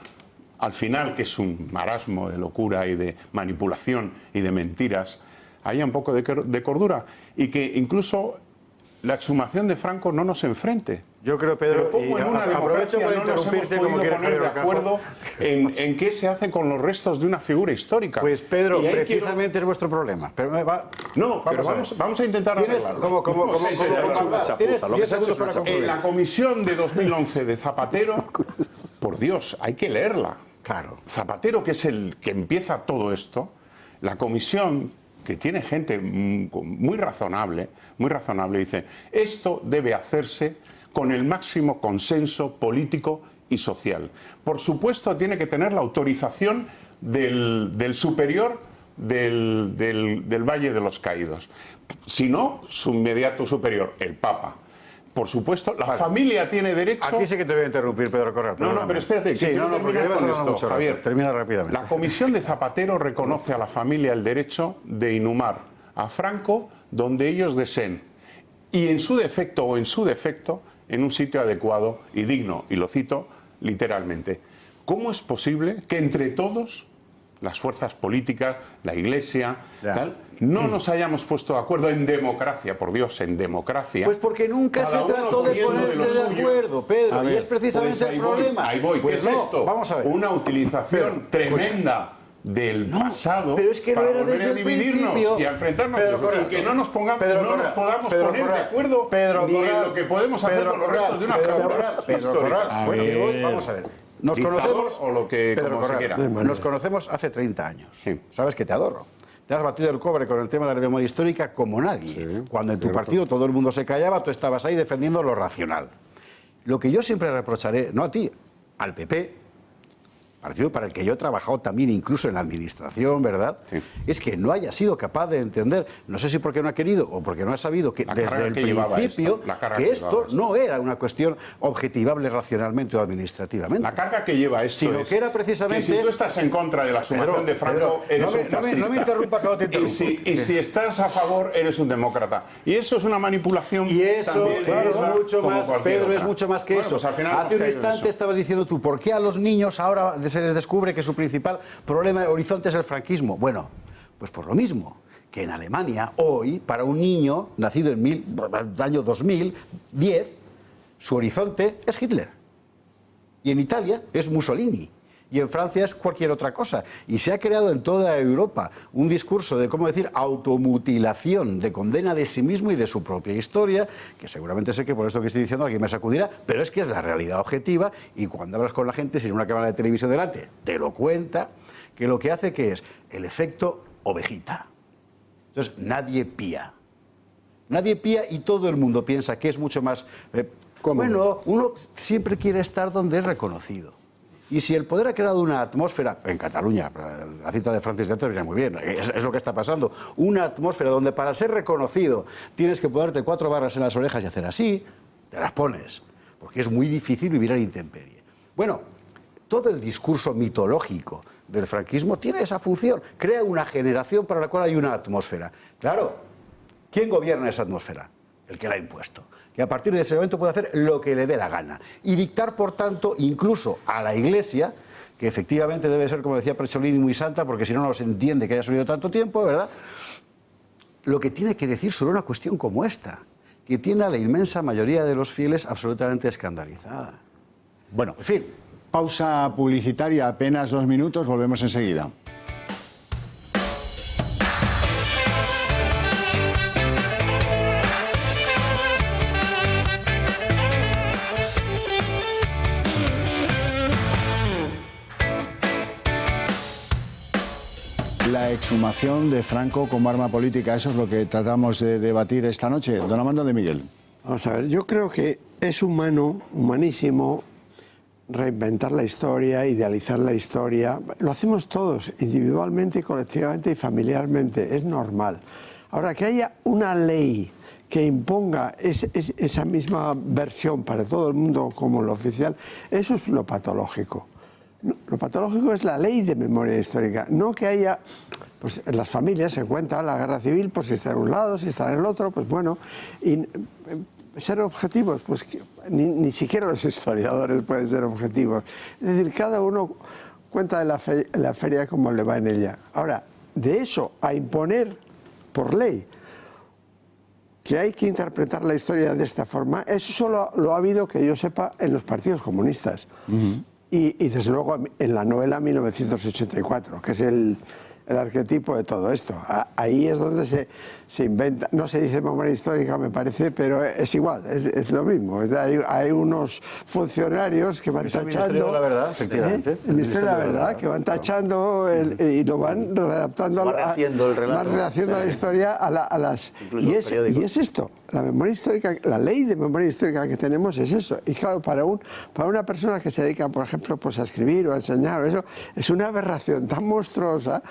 al final, que es un marasmo de locura y de manipulación y de mentiras, haya un poco de cordura y que incluso la exhumación de Franco no nos enfrente. Yo creo, Pedro, pero como en una democracia no nos hemos podido poner de acuerdo en qué se hace con los restos de una figura histórica. Pues Pedro, precisamente es vuestro problema. Pero vamos a intentar arreglarlo. En la comisión de 2011 de Zapatero, por Dios, hay que leerla. Claro. Zapatero, que es el que empieza todo esto, la comisión que tiene gente muy razonable, dice, esto debe hacerse con el máximo consenso político y social. Por supuesto, tiene que tener la autorización del superior del Valle de los Caídos. Si no, su inmediato superior, el Papa. Por supuesto, la familia tiene derecho... Aquí sí que te voy a interrumpir, Pedro Corral. No, pero espérate, sí, porque terminar con esto, mucho Javier. Termina rápidamente. La Comisión de Zapatero reconoce a la familia el derecho de inhumar a Franco donde ellos deseen y en su defecto en un sitio adecuado y digno, y lo cito literalmente. ¿Cómo es posible que entre todos, las fuerzas políticas, la Iglesia, no nos hayamos puesto de acuerdo en democracia, por Dios, en democracia? Pues porque nunca se trató de ponerse de acuerdo, Pedro, y es precisamente el problema. Ahí voy, pues ¿qué es esto? Vamos a ver. Una utilización tremenda del pasado, pero es que para lo era volver desde a dividirnos principio. y a enfrentarnos, Pedro, y que no nos podamos Pedro poner de Corral, acuerdo ni en lo que podemos hacer con los restos de una fractura histórica. Vamos a ver. Nos conocemos, o lo que Pedro como se Corral, quiera. nos conocemos hace 30 años. Sí. Sabes que te adoro. Te has batido el cobre con el tema de la memoria histórica como nadie. Sí, cuando en tu partido todo el mundo se callaba, tú estabas ahí defendiendo lo racional. Lo que yo siempre reprocharé, no a ti, al PP, partido para el que yo he trabajado también incluso en la administración, ¿verdad? Sí. Es que no haya sido capaz de entender, no sé si porque no ha querido o porque no ha sabido que desde el principio que esto no era una cuestión objetivable racionalmente o administrativamente. La carga que lleva esto sino que era precisamente que si tú estás en contra de la sumación de Franco, eres un fascista. No me interrumpas, no te interrumpo. Y si estás a favor, eres un demócrata. Y eso es una manipulación. Y eso es mucho más, Pedro, es mucho más que eso. Pues al final hace un instante estabas diciendo tú, ¿por qué a los niños ahora se les descubre que su principal problema de horizonte es el franquismo? Bueno, pues por lo mismo que en Alemania hoy, para un niño nacido en el año 2010, su horizonte es Hitler. Y en Italia es Mussolini. Y en Francia es cualquier otra cosa. Y se ha creado en toda Europa un discurso de, ¿cómo decir?, automutilación, de condena de sí mismo y de su propia historia, que seguramente sé que por esto que estoy diciendo alguien me sacudirá, pero es que es la realidad objetiva, y cuando hablas con la gente sin una cámara de televisión delante, te lo cuenta, que lo que hace que es el efecto ovejita. Entonces, nadie pía. Nadie pía y todo el mundo piensa que es mucho más... bueno, uno siempre quiere estar donde es reconocido. Y si el poder ha creado una atmósfera, en Cataluña, la cita de Francis Dreyfus viene muy bien, es lo que está pasando, una atmósfera donde para ser reconocido tienes que ponerte 4 barras en las orejas y hacer así, te las pones, porque es muy difícil vivir a la intemperie. Bueno, todo el discurso mitológico del franquismo tiene esa función, crea una generación para la cual hay una atmósfera. Claro, ¿quién gobierna esa atmósfera? El que la ha impuesto. Que a partir de ese momento puede hacer lo que le dé la gana. Y dictar, por tanto, incluso a la Iglesia, que efectivamente debe ser, como decía Precholini, muy santa, porque si no, no se entiende que haya subido tanto tiempo, ¿verdad?, lo que tiene que decir sobre una cuestión como esta, que tiene a la inmensa mayoría de los fieles absolutamente escandalizada. Bueno, en fin. Pausa publicitaria, apenas 2 minutos, volvemos enseguida. La exhumación de Franco como arma política, eso es lo que tratamos de debatir esta noche. Don Amando de Miguel. Vamos a ver, yo creo que es humanísimo, reinventar la historia, idealizar la historia. Lo hacemos todos, individualmente, colectivamente y familiarmente, es normal. Ahora, que haya una ley que imponga esa misma versión para todo el mundo como lo oficial, eso es lo patológico. Lo patológico es la ley de memoria histórica, no que haya, pues en las familias se cuenta la guerra civil, pues si está en un lado, si está en el otro, pues bueno, y ser objetivos, pues ni siquiera los historiadores pueden ser objetivos. Es decir, cada uno cuenta de la feria como le va en ella. Ahora, de eso a imponer por ley que hay que interpretar la historia de esta forma, eso solo lo ha habido, que yo sepa, en los partidos comunistas. Y desde luego en la novela 1984, que es el el arquetipo de todo esto. Ahí es donde se inventa, no se dice memoria histórica, me parece, pero es igual, es lo mismo. Hay unos funcionarios que van tachando... El Ministerio de la Verdad, efectivamente. El Ministerio de la Verdad, que van tachando y lo van redactando, van rehaciendo el relato, van rehaciendo la historia a las... Y es esto, la memoria histórica, la ley de memoria histórica que tenemos es eso. Y claro, para una persona que se dedica, por ejemplo, pues a escribir o a enseñar, eso es una aberración tan monstruosa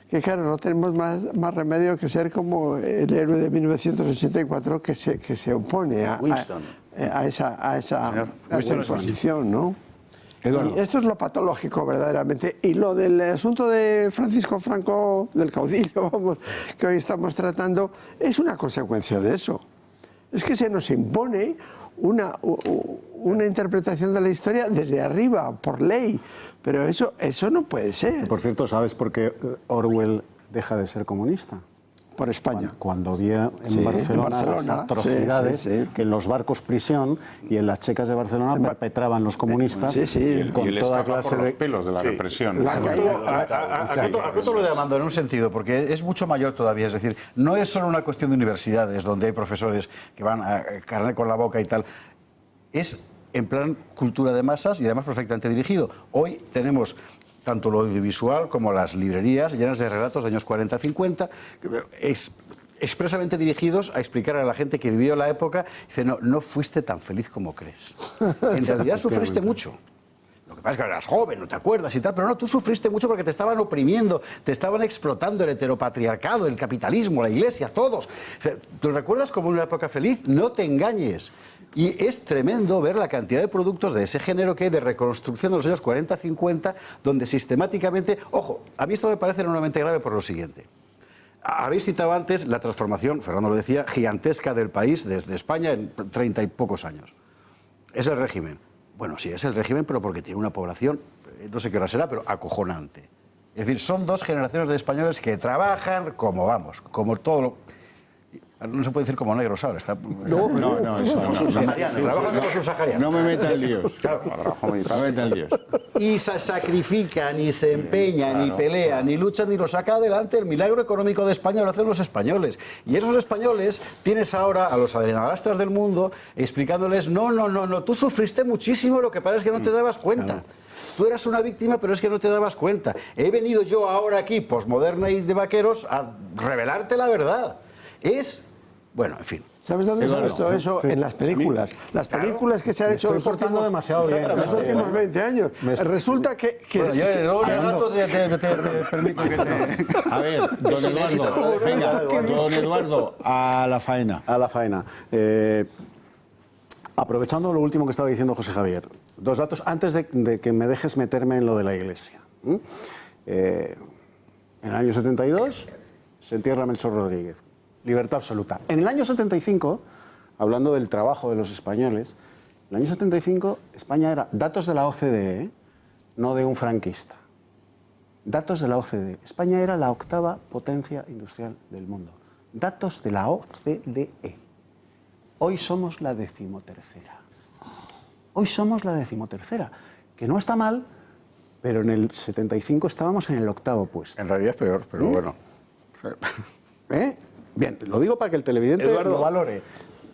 que claro, no tenemos más remedio que ser como el héroe de 1984 que se opone a esa imposición, ¿no? Y esto es lo patológico verdaderamente. Y lo del asunto de Francisco Franco, del caudillo, vamos, que hoy estamos tratando, es una consecuencia de eso. Es que se nos impone una interpretación de la historia desde arriba, por ley. Pero eso no puede ser. Por cierto, ¿sabes por qué Orwell deja de ser comunista? Por España. Cuando vio en Barcelona las atrocidades que en los barcos prisión y en las checas de Barcelona perpetraban los comunistas con toda clase de los pelos de la represión. Acoto lo de Amando en un sentido, porque es mucho mayor todavía. Es decir, no es solo una cuestión de universidades donde hay profesores que van a carne con la boca y tal. Es en plan cultura de masas y además perfectamente dirigido. Hoy tenemos tanto lo audiovisual como las librerías llenas de relatos de años 40-50, expresamente dirigidos a explicar a la gente que vivió la época, dice, no fuiste tan feliz como crees. En realidad sufriste mucho. Lo que pasa es que eras joven, no te acuerdas y tal, pero no, tú sufriste mucho porque te estaban oprimiendo, te estaban explotando el heteropatriarcado, el capitalismo, la iglesia, todos. ¿Te lo recuerdas como una época feliz? No te engañes. Y es tremendo ver la cantidad de productos de ese género que hay de reconstrucción de los años 40-50, donde sistemáticamente... Ojo, a mí esto me parece enormemente grave por lo siguiente. Habéis citado antes la transformación, Fernando lo decía, gigantesca del país, desde España, en 30 y pocos años. Es el régimen. Bueno, sí, es el régimen, pero porque tiene una población, no sé qué hora será, pero acojonante. Es decir, son dos generaciones de españoles que trabajan como todo lo... No se puede decir como negros ahora. No, eso no. Trabajan como subsaharianos. No me metan líos. Y se sacrifican, y se empeñan, y pelean, y luchan, y lo saca adelante. El milagro económico de España lo hacen los españoles. Y esos españoles tienes ahora a los adrenalastras del mundo explicándoles, no, tú sufriste muchísimo, lo que pasa es que no te dabas cuenta. Claro. Tú eras una víctima, pero es que no te dabas cuenta. He venido yo ahora aquí, posmoderna y de vaqueros, a revelarte la verdad. Bueno, en fin. ¿Sabes dónde se ha visto eso? Sí. En las películas. Las películas que se han hecho los últimos 20 años. Resulta que... Bueno, yo el gato te permito que te... A ver, don Eduardo, venga, don Eduardo, a la faena. A la faena. Aprovechando lo último que estaba diciendo José Javier, dos datos antes de que me dejes meterme en lo de la Iglesia. En el año 72 se entierra Melchor Rodríguez. Libertad absoluta. En el año 75, hablando del trabajo de los españoles, en el año 75 España era, datos de la OCDE, no de un franquista, datos de la OCDE, España era la 8ª potencia industrial del mundo. Datos de la OCDE. Hoy somos la 13ª. Hoy somos la 13ª, que no está mal, pero en el 75 estábamos en el 8º puesto. En realidad es peor, pero bueno. Bien, lo digo para que el televidente lo valore.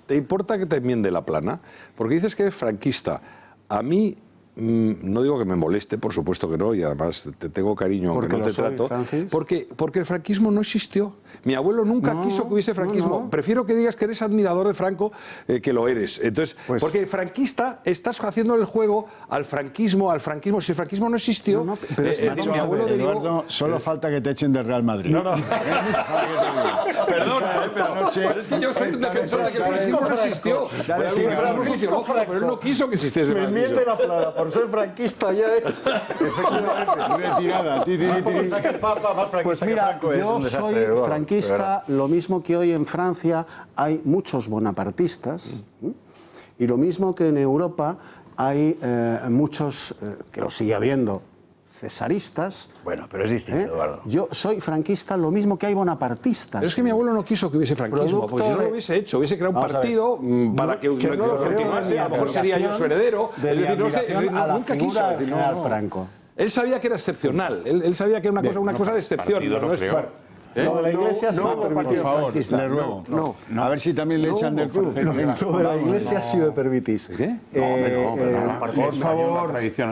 ¿Te importa que te enmiende la plana? Porque dices que eres franquista. A mí, no digo que me moleste, por supuesto que no, y además te tengo cariño aunque no te trato, porque el franquismo no existió. Mi abuelo nunca quiso que hubiese franquismo. Prefiero que digas que eres admirador de Franco que lo eres. Entonces, porque el franquista estás haciendo el juego al franquismo. Si el franquismo no existió, mi abuelo Eduardo, solo falta que te echen del Real Madrid. Perdón, pero es que yo soy un defensor de que el franquismo no existió. Pero él no quiso que existiese el franquismo. Me enmiende la plana, por ser franquista ya es... Efectivamente, retirada. Pues mira, yo soy franquista, lo mismo que hoy en Francia hay muchos bonapartistas, y lo mismo que en Europa hay muchos, que lo sigue habiendo, cesaristas. Bueno, pero es distinto, Eduardo. Yo soy franquista, lo mismo que hay bonapartistas. Pero es que mi abuelo no quiso que hubiese franquismo, porque si no lo hubiese hecho, hubiese creado un partido para que no lo continuase, a lo mejor sería yo su heredero. Es decir, no sé, nunca quiso. Franco. Él sabía que era excepcional, él sabía que era una cosa de excepción. No es Lo de la Iglesia por favor, le ruego. No. A ver si también le echan del club. Lo de la Iglesia, si me permitís.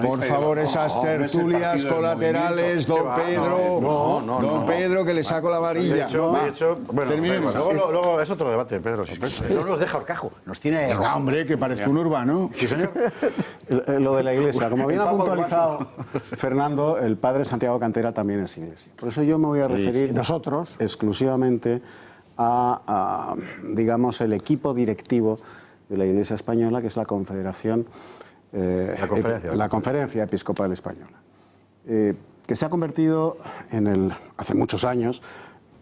Por favor, esas tertulias colaterales, don Pedro. Don Pedro, que le saco la varilla. De hecho, bueno, terminemos. Luego es otro debate, Pedro. No nos deja horcajo, nos tiene... Venga, hombre, que parezca un urbano. Sí, señor. Lo de la Iglesia, como bien ha puntualizado Fernando, el padre Santiago Cantera también es Iglesia. Por eso yo me voy a referir exclusivamente a, digamos, el equipo directivo de la Iglesia Española, que es la Confederación, la Conferencia Episcopal Española, que se ha convertido hace muchos años,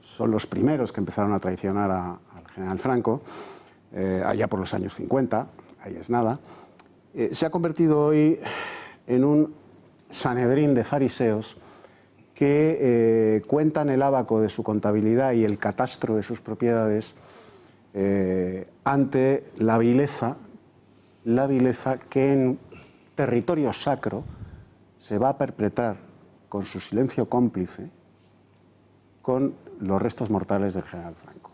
son los primeros que empezaron a traicionar al general Franco, allá por los años 50, ahí es nada. Se ha convertido hoy en un sanedrín de fariseos que cuentan el ábaco de su contabilidad y el catastro de sus propiedades ante la vileza que en territorio sacro se va a perpetrar con su silencio cómplice con los restos mortales del general Franco.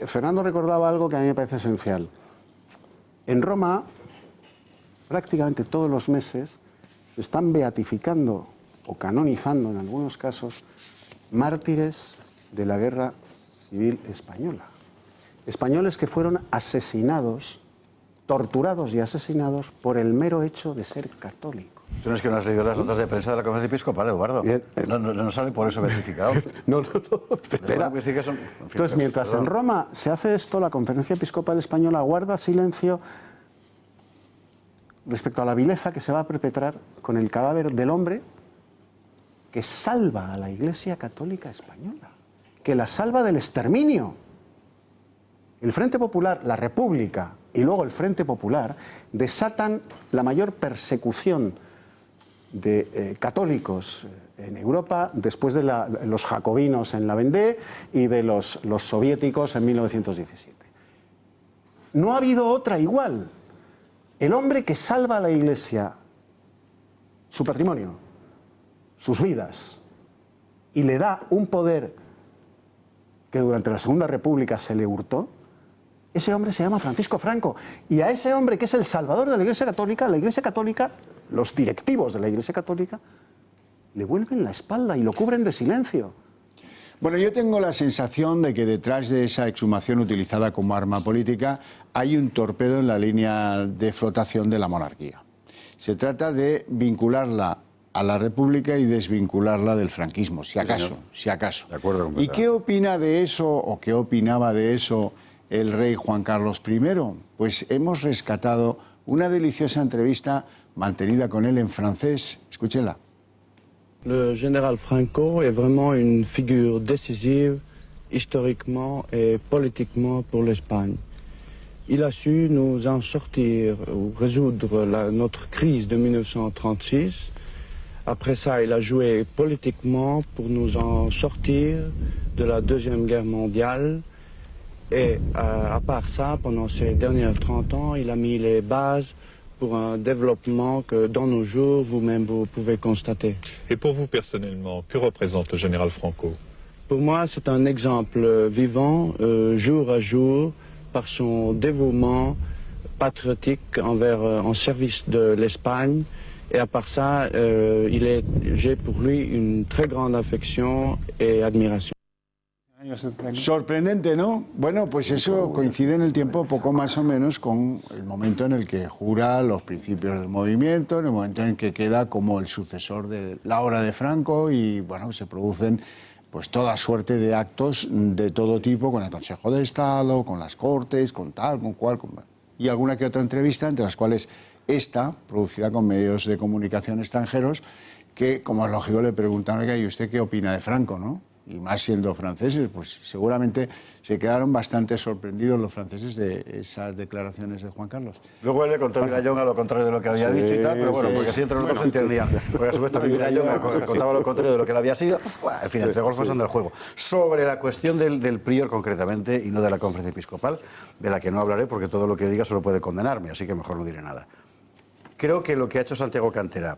Fernando recordaba algo que a mí me parece esencial. En Roma, prácticamente todos los meses se están beatificando o canonizando en algunos casos mártires de la Guerra Civil Española. Españoles que fueron asesinados, torturados y asesinados por el mero hecho de ser católicos. Tú no es que no has leído las notas de prensa de la Conferencia Episcopal, Eduardo. No sale por eso beatificado. No. Espera. Entonces, mientras en Roma se hace esto, la Conferencia Episcopal Española guarda silencio respecto a la vileza que se va a perpetrar con el cadáver del hombre que salva a la Iglesia Católica Española, que la salva del exterminio. El Frente Popular, la República y luego el Frente Popular desatan la mayor persecución de católicos en Europa después de los jacobinos en la Vendée y de los soviéticos en 1917. No ha habido otra igual. El hombre que salva a la Iglesia, su patrimonio, sus vidas, y le da un poder que durante la Segunda República se le hurtó, ese hombre se llama Francisco Franco. Y a ese hombre, que es el salvador de la Iglesia Católica, los directivos de la Iglesia Católica, le vuelven la espalda y lo cubren de silencio. Bueno, yo tengo la sensación de que detrás de esa exhumación utilizada como arma política hay un torpedo en la línea de flotación de la monarquía. Se trata de vincularla a la República y desvincularla del franquismo, si acaso. De acuerdo. ¿Y qué opina de eso, o qué opinaba de eso, el rey Juan Carlos I? Pues hemos rescatado una deliciosa entrevista mantenida con él en francés. Escúchela. Le général Franco est vraiment une figure décisive historiquement et politiquement pour l'Espagne. Il a su nous en sortir ou résoudre notre crise de 1936. Après ça, il a joué politiquement pour nous en sortir de la Deuxième Guerre mondiale. Et à part ça, pendant ces dernières 30 ans, il a mis les bases pour un développement que dans nos jours, vous-même, vous pouvez constater. Et pour vous personnellement, que représente le général Franco? Pour moi, c'est un exemple vivant, jour à jour, par son dévouement patriotique en service de l'Espagne. Et à part ça, j'ai pour lui une très grande affection et admiration. Sorprendente, ¿no? Bueno, pues eso coincide en el tiempo poco más o menos con el momento en el que jura los principios del movimiento, en el momento en que queda como el sucesor de la obra de Franco, y bueno, se producen pues toda suerte de actos de todo tipo con el Consejo de Estado, con las Cortes, con tal, con cual, y alguna que otra entrevista, entre las cuales esta, producida con medios de comunicación extranjeros, que, como es lógico, le preguntan: oiga, ¿y usted qué opina de Franco, no? Y más siendo franceses, pues seguramente se quedaron bastante sorprendidos los franceses de esas declaraciones de Juan Carlos. Luego él le contó a Mirallón a lo contrario de lo que había dicho y tal, pero bueno, porque así entre nosotros se entendían. Porque a su vez también Mirallón contaba lo contrario de lo que él había sido. Bueno, en fin, entre golfos anda el juego. Sobre la cuestión del prior concretamente y no de la Conferencia Episcopal, de la que no hablaré porque todo lo que diga solo puede condenarme, así que mejor no diré nada. Creo que lo que ha hecho Santiago Cantera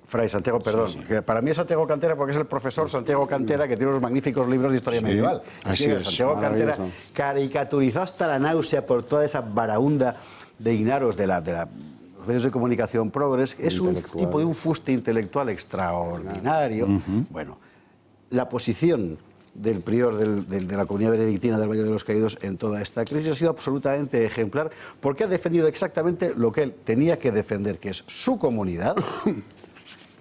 Fray Santiago, perdón, que para mí es Santiago Cantera porque es el profesor Santiago Cantera que tiene unos magníficos libros de historia medieval. Así es. Santiago Cantera caricaturizó hasta la náusea por toda esa baraunda de ignaros de los medios de comunicación progres. Es un tipo de un fuste intelectual extraordinario. Bueno, la posición del prior de la Comunidad Benedictina del Valle de los Caídos en toda esta crisis ha sido absolutamente ejemplar porque ha defendido exactamente lo que él tenía que defender, que es su comunidad,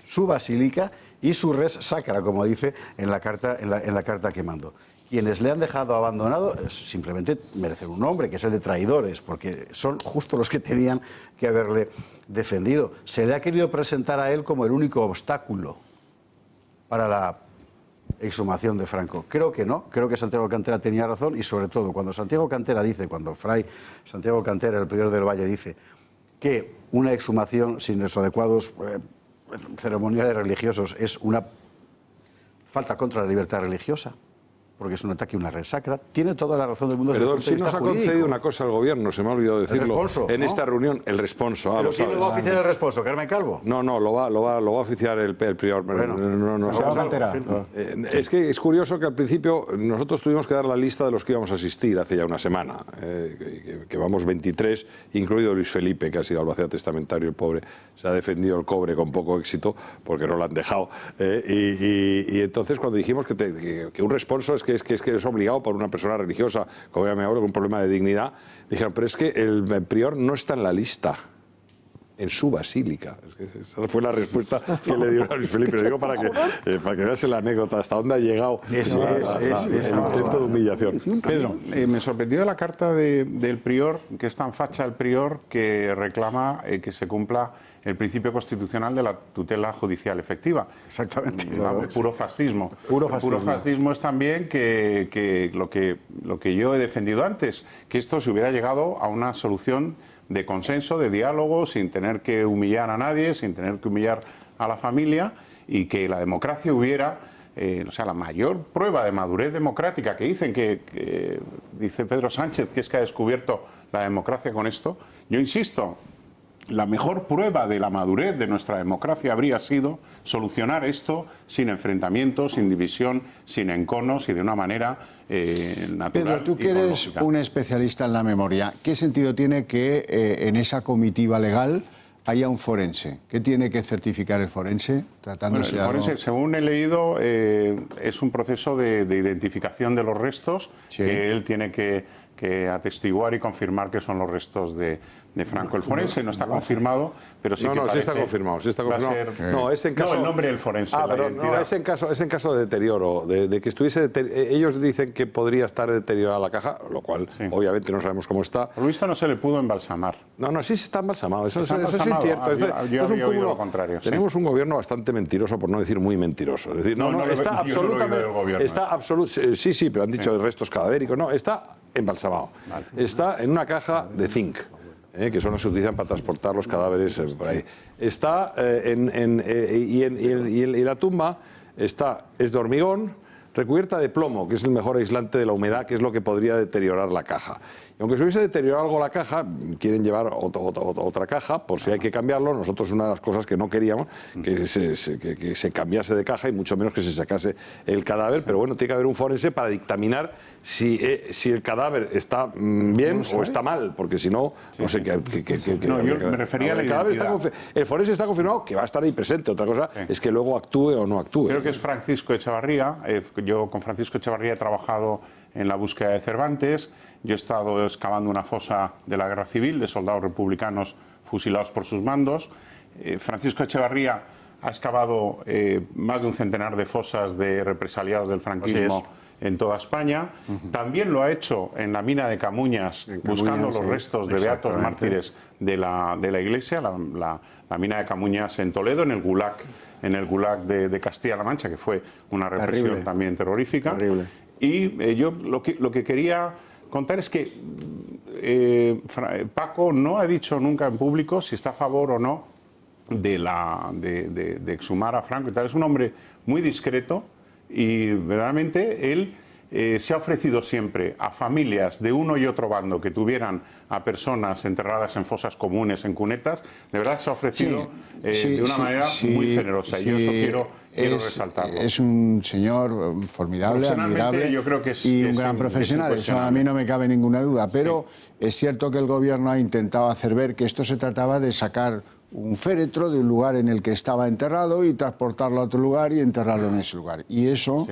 su basílica y su res sacra, como dice en la carta que mandó. Quienes le han dejado abandonado simplemente merecen un nombre, que es el de traidores, porque son justo los que tenían que haberle defendido. Se le ha querido presentar a él como el único obstáculo para la exhumación de Franco. Creo que no, creo que Santiago Cantera tenía razón y sobre todo cuando Santiago Cantera dice, cuando Fray Santiago Cantera, el prior del Valle, dice que una exhumación sin los adecuados ceremoniales religiosos es una falta contra la libertad religiosa, porque es un ataque a una red sacra, tiene toda la razón del mundo. Perdón, si nos ha concedido una cosa al gobierno, se me ha olvidado decirlo, responso, en ¿no? esta reunión, el responso. ¿Pero quién lo va a oficiar el responso? ¿Carmen Calvo? No, lo va a oficiar el prior. Bueno, es que es curioso que al principio nosotros tuvimos que dar la lista de los que íbamos a asistir hace ya una semana, que vamos 23, incluido Luis Felipe, que ha sido albacea testamentario, el pobre, se ha defendido el cobre con poco éxito, porque no lo han dejado. Y entonces cuando dijimos que un responso es que es obligado por una persona religiosa, como era mi abuelo, con un problema de dignidad, dijeron, pero es que el prior no está en la lista, en su basílica. Esa fue la respuesta que le dieron a Luis Felipe. Lo digo para que veas la anécdota, hasta dónde ha llegado el intento de humillación. Pedro, me sorprendió la carta del prior, que es tan facha el prior, que reclama que se cumpla el principio constitucional de la tutela judicial efectiva. Exactamente. Puro fascismo. Puro fascismo es también que lo que yo he defendido antes, que esto se hubiera llegado a una solución de consenso, de diálogo, sin tener que humillar a nadie, sin tener que humillar a la familia, y que la democracia hubiera, la mayor prueba de madurez democrática que dicen que dice Pedro Sánchez, que es que ha descubierto la democracia con esto. Yo insisto, la mejor prueba de la madurez de nuestra democracia habría sido solucionar esto sin enfrentamientos, sin división, sin enconos y de una manera natural. Pedro, tú que eres un especialista en la memoria, ¿qué sentido tiene que en esa comitiva legal haya un forense? ¿Qué tiene que certificar el forense? El forense, según he leído, es un proceso de identificación de los restos, que él tiene que atestiguar y confirmar que son los restos de Franco. El forense no está confirmado, pero sí que parece... sí está confirmado, sí está confirmado. No, es en caso... No, el nombre del forense, la identidad. Es en caso de deterioro, de que estuviese... Ellos dicen que podría estar deteriorada la caja, lo cual obviamente no sabemos cómo está. Por lo visto no se le pudo embalsamar. Sí está embalsamado, eso es incierto. Yo había oído lo contrario. Tenemos un gobierno bastante mentiroso, por no decir muy mentiroso. Es decir, está absolutamente... Sí, pero han dicho de restos cadavéricos. No, está embalsamado. Está en una caja de zinc, que son las que se utilizan para transportar los cadáveres por ahí. Está y la tumba es de hormigón, recubierta de plomo, que es el mejor aislante de la humedad, que es lo que podría deteriorar la caja. Y aunque se hubiese deteriorado algo la caja, quieren llevar otra caja, por si hay que cambiarlo. Nosotros una de las cosas que no queríamos, que se cambiase de caja y mucho menos que se sacase el cadáver, pero bueno, tiene que haber un forense para dictaminar si el cadáver está bien o está mal, porque si no, no sé qué... yo me refería a la identidad. El forense está confirmado que va a estar ahí presente, otra cosa es que luego actúe o no actúe. Creo que es Francisco Echevarría. Yo con Francisco Echevarría he trabajado en la búsqueda de Cervantes. Yo he estado excavando una fosa de la Guerra Civil de soldados republicanos fusilados por sus mandos. Francisco Echevarría ha excavado más de un centenar de fosas de represaliados del franquismo en toda España. También lo ha hecho en la mina de Camuñas, buscando los restos de beatos mártires de la iglesia, la mina de Camuñas en Toledo, en el Gulag de Castilla-La Mancha, que fue una represión también terrorífica. Horrible. Y yo lo que quería contar es que Paco no ha dicho nunca en público si está a favor o no de exhumar a Franco y tal. Es un hombre muy discreto y verdaderamente él se ha ofrecido siempre a familias de uno y otro bando que tuvieran a personas enterradas en fosas comunes, en cunetas, de verdad se ha ofrecido de una manera muy generosa. Y yo eso quiero resaltarlo. Es un señor formidable, admirable, yo creo que y un gran profesional. Eso a mí no me cabe ninguna duda. Pero es cierto que el gobierno ha intentado hacer ver que esto se trataba de sacar un féretro de un lugar en el que estaba enterrado y transportarlo a otro lugar y enterrarlo en ese lugar. Y eso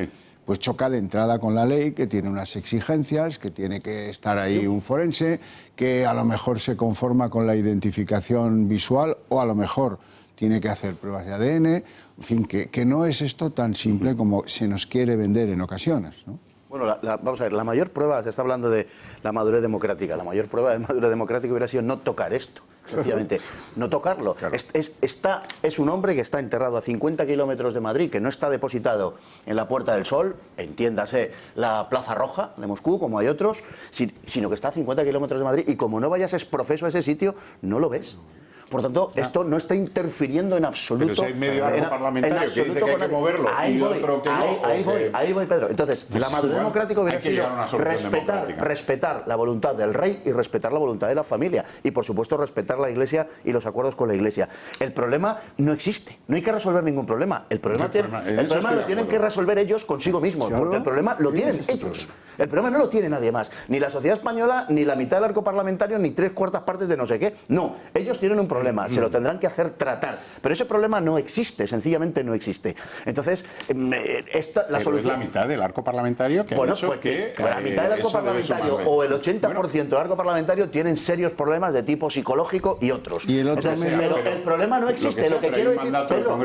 pues choca de entrada con la ley, que tiene unas exigencias, que tiene que estar ahí un forense, que a lo mejor se conforma con la identificación visual o a lo mejor tiene que hacer pruebas de ADN. En fin, que no es esto tan simple como se nos quiere vender en ocasiones, ¿no? Bueno, vamos a ver, la mayor prueba, se está hablando de la madurez democrática, la mayor prueba de madurez democrática hubiera sido no tocar esto, sencillamente, no tocarlo. Claro. Es un hombre que está enterrado a 50 kilómetros de Madrid, que no está depositado en la Puerta del Sol, entiéndase la Plaza Roja de Moscú, como hay otros, sino que está a 50 kilómetros de Madrid, y como no vayas exprofeso a ese sitio, no lo ves. Por tanto, esto no está interfiriendo en absoluto. Pero si hay medio arco parlamentario que dice que hay que moverlo y otro que no. Ahí voy, Pedro. Entonces, la madurez democrática hubiera sido respetar la voluntad del rey y respetar la voluntad de la familia. Y, por supuesto, respetar la Iglesia y los acuerdos con la Iglesia. El problema no existe. No hay que resolver ningún problema. El problema lo tienen que resolver ellos consigo mismos. Porque el problema lo tienen ellos. El problema no lo tiene nadie más. Ni la sociedad española, ni la mitad del arco parlamentario, ni 3/4 partes de no sé qué. No, ellos tienen un problema. Se lo tendrán que hacer tratar. Pero ese problema no existe, sencillamente no existe. Entonces, la solución... es la mitad del arco parlamentario que ha dicho pues que la mitad del arco parlamentario o el 80% del arco parlamentario tienen serios problemas de tipo psicológico y otros. Y el otro el problema no existe. Lo que quiero decir, Pedro,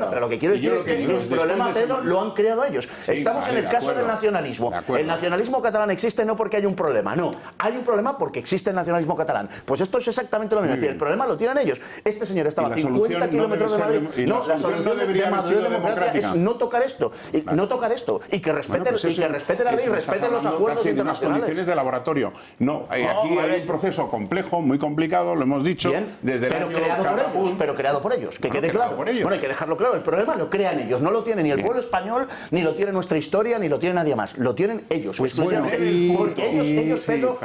pero lo que quiero decir es que el problema, Pedro, lo han creado ellos. Estamos en el caso del nacionalismo. El nacionalismo catalán existe no porque haya un problema, no. Hay un problema porque existe el nacionalismo catalán. Pues esto es exactamente lo mismo. El problema lo tienen ellos. Este señor estaba a 50 kilómetros de Madrid. No, la solución de madurez democrática es no tocar esto. No tocar esto. Y que respete la ley y respete los acuerdos internacionales. Condiciones de laboratorio. No, aquí hay un proceso complejo, muy complicado, lo hemos dicho. Desde pero creado por ellos. Que quede claro. Bueno, hay que dejarlo claro. El problema lo crean ellos. No lo tiene ni el pueblo español, ni lo tiene nuestra historia, ni lo tiene nadie más. Lo tienen ellos. Porque ellos, Pedro,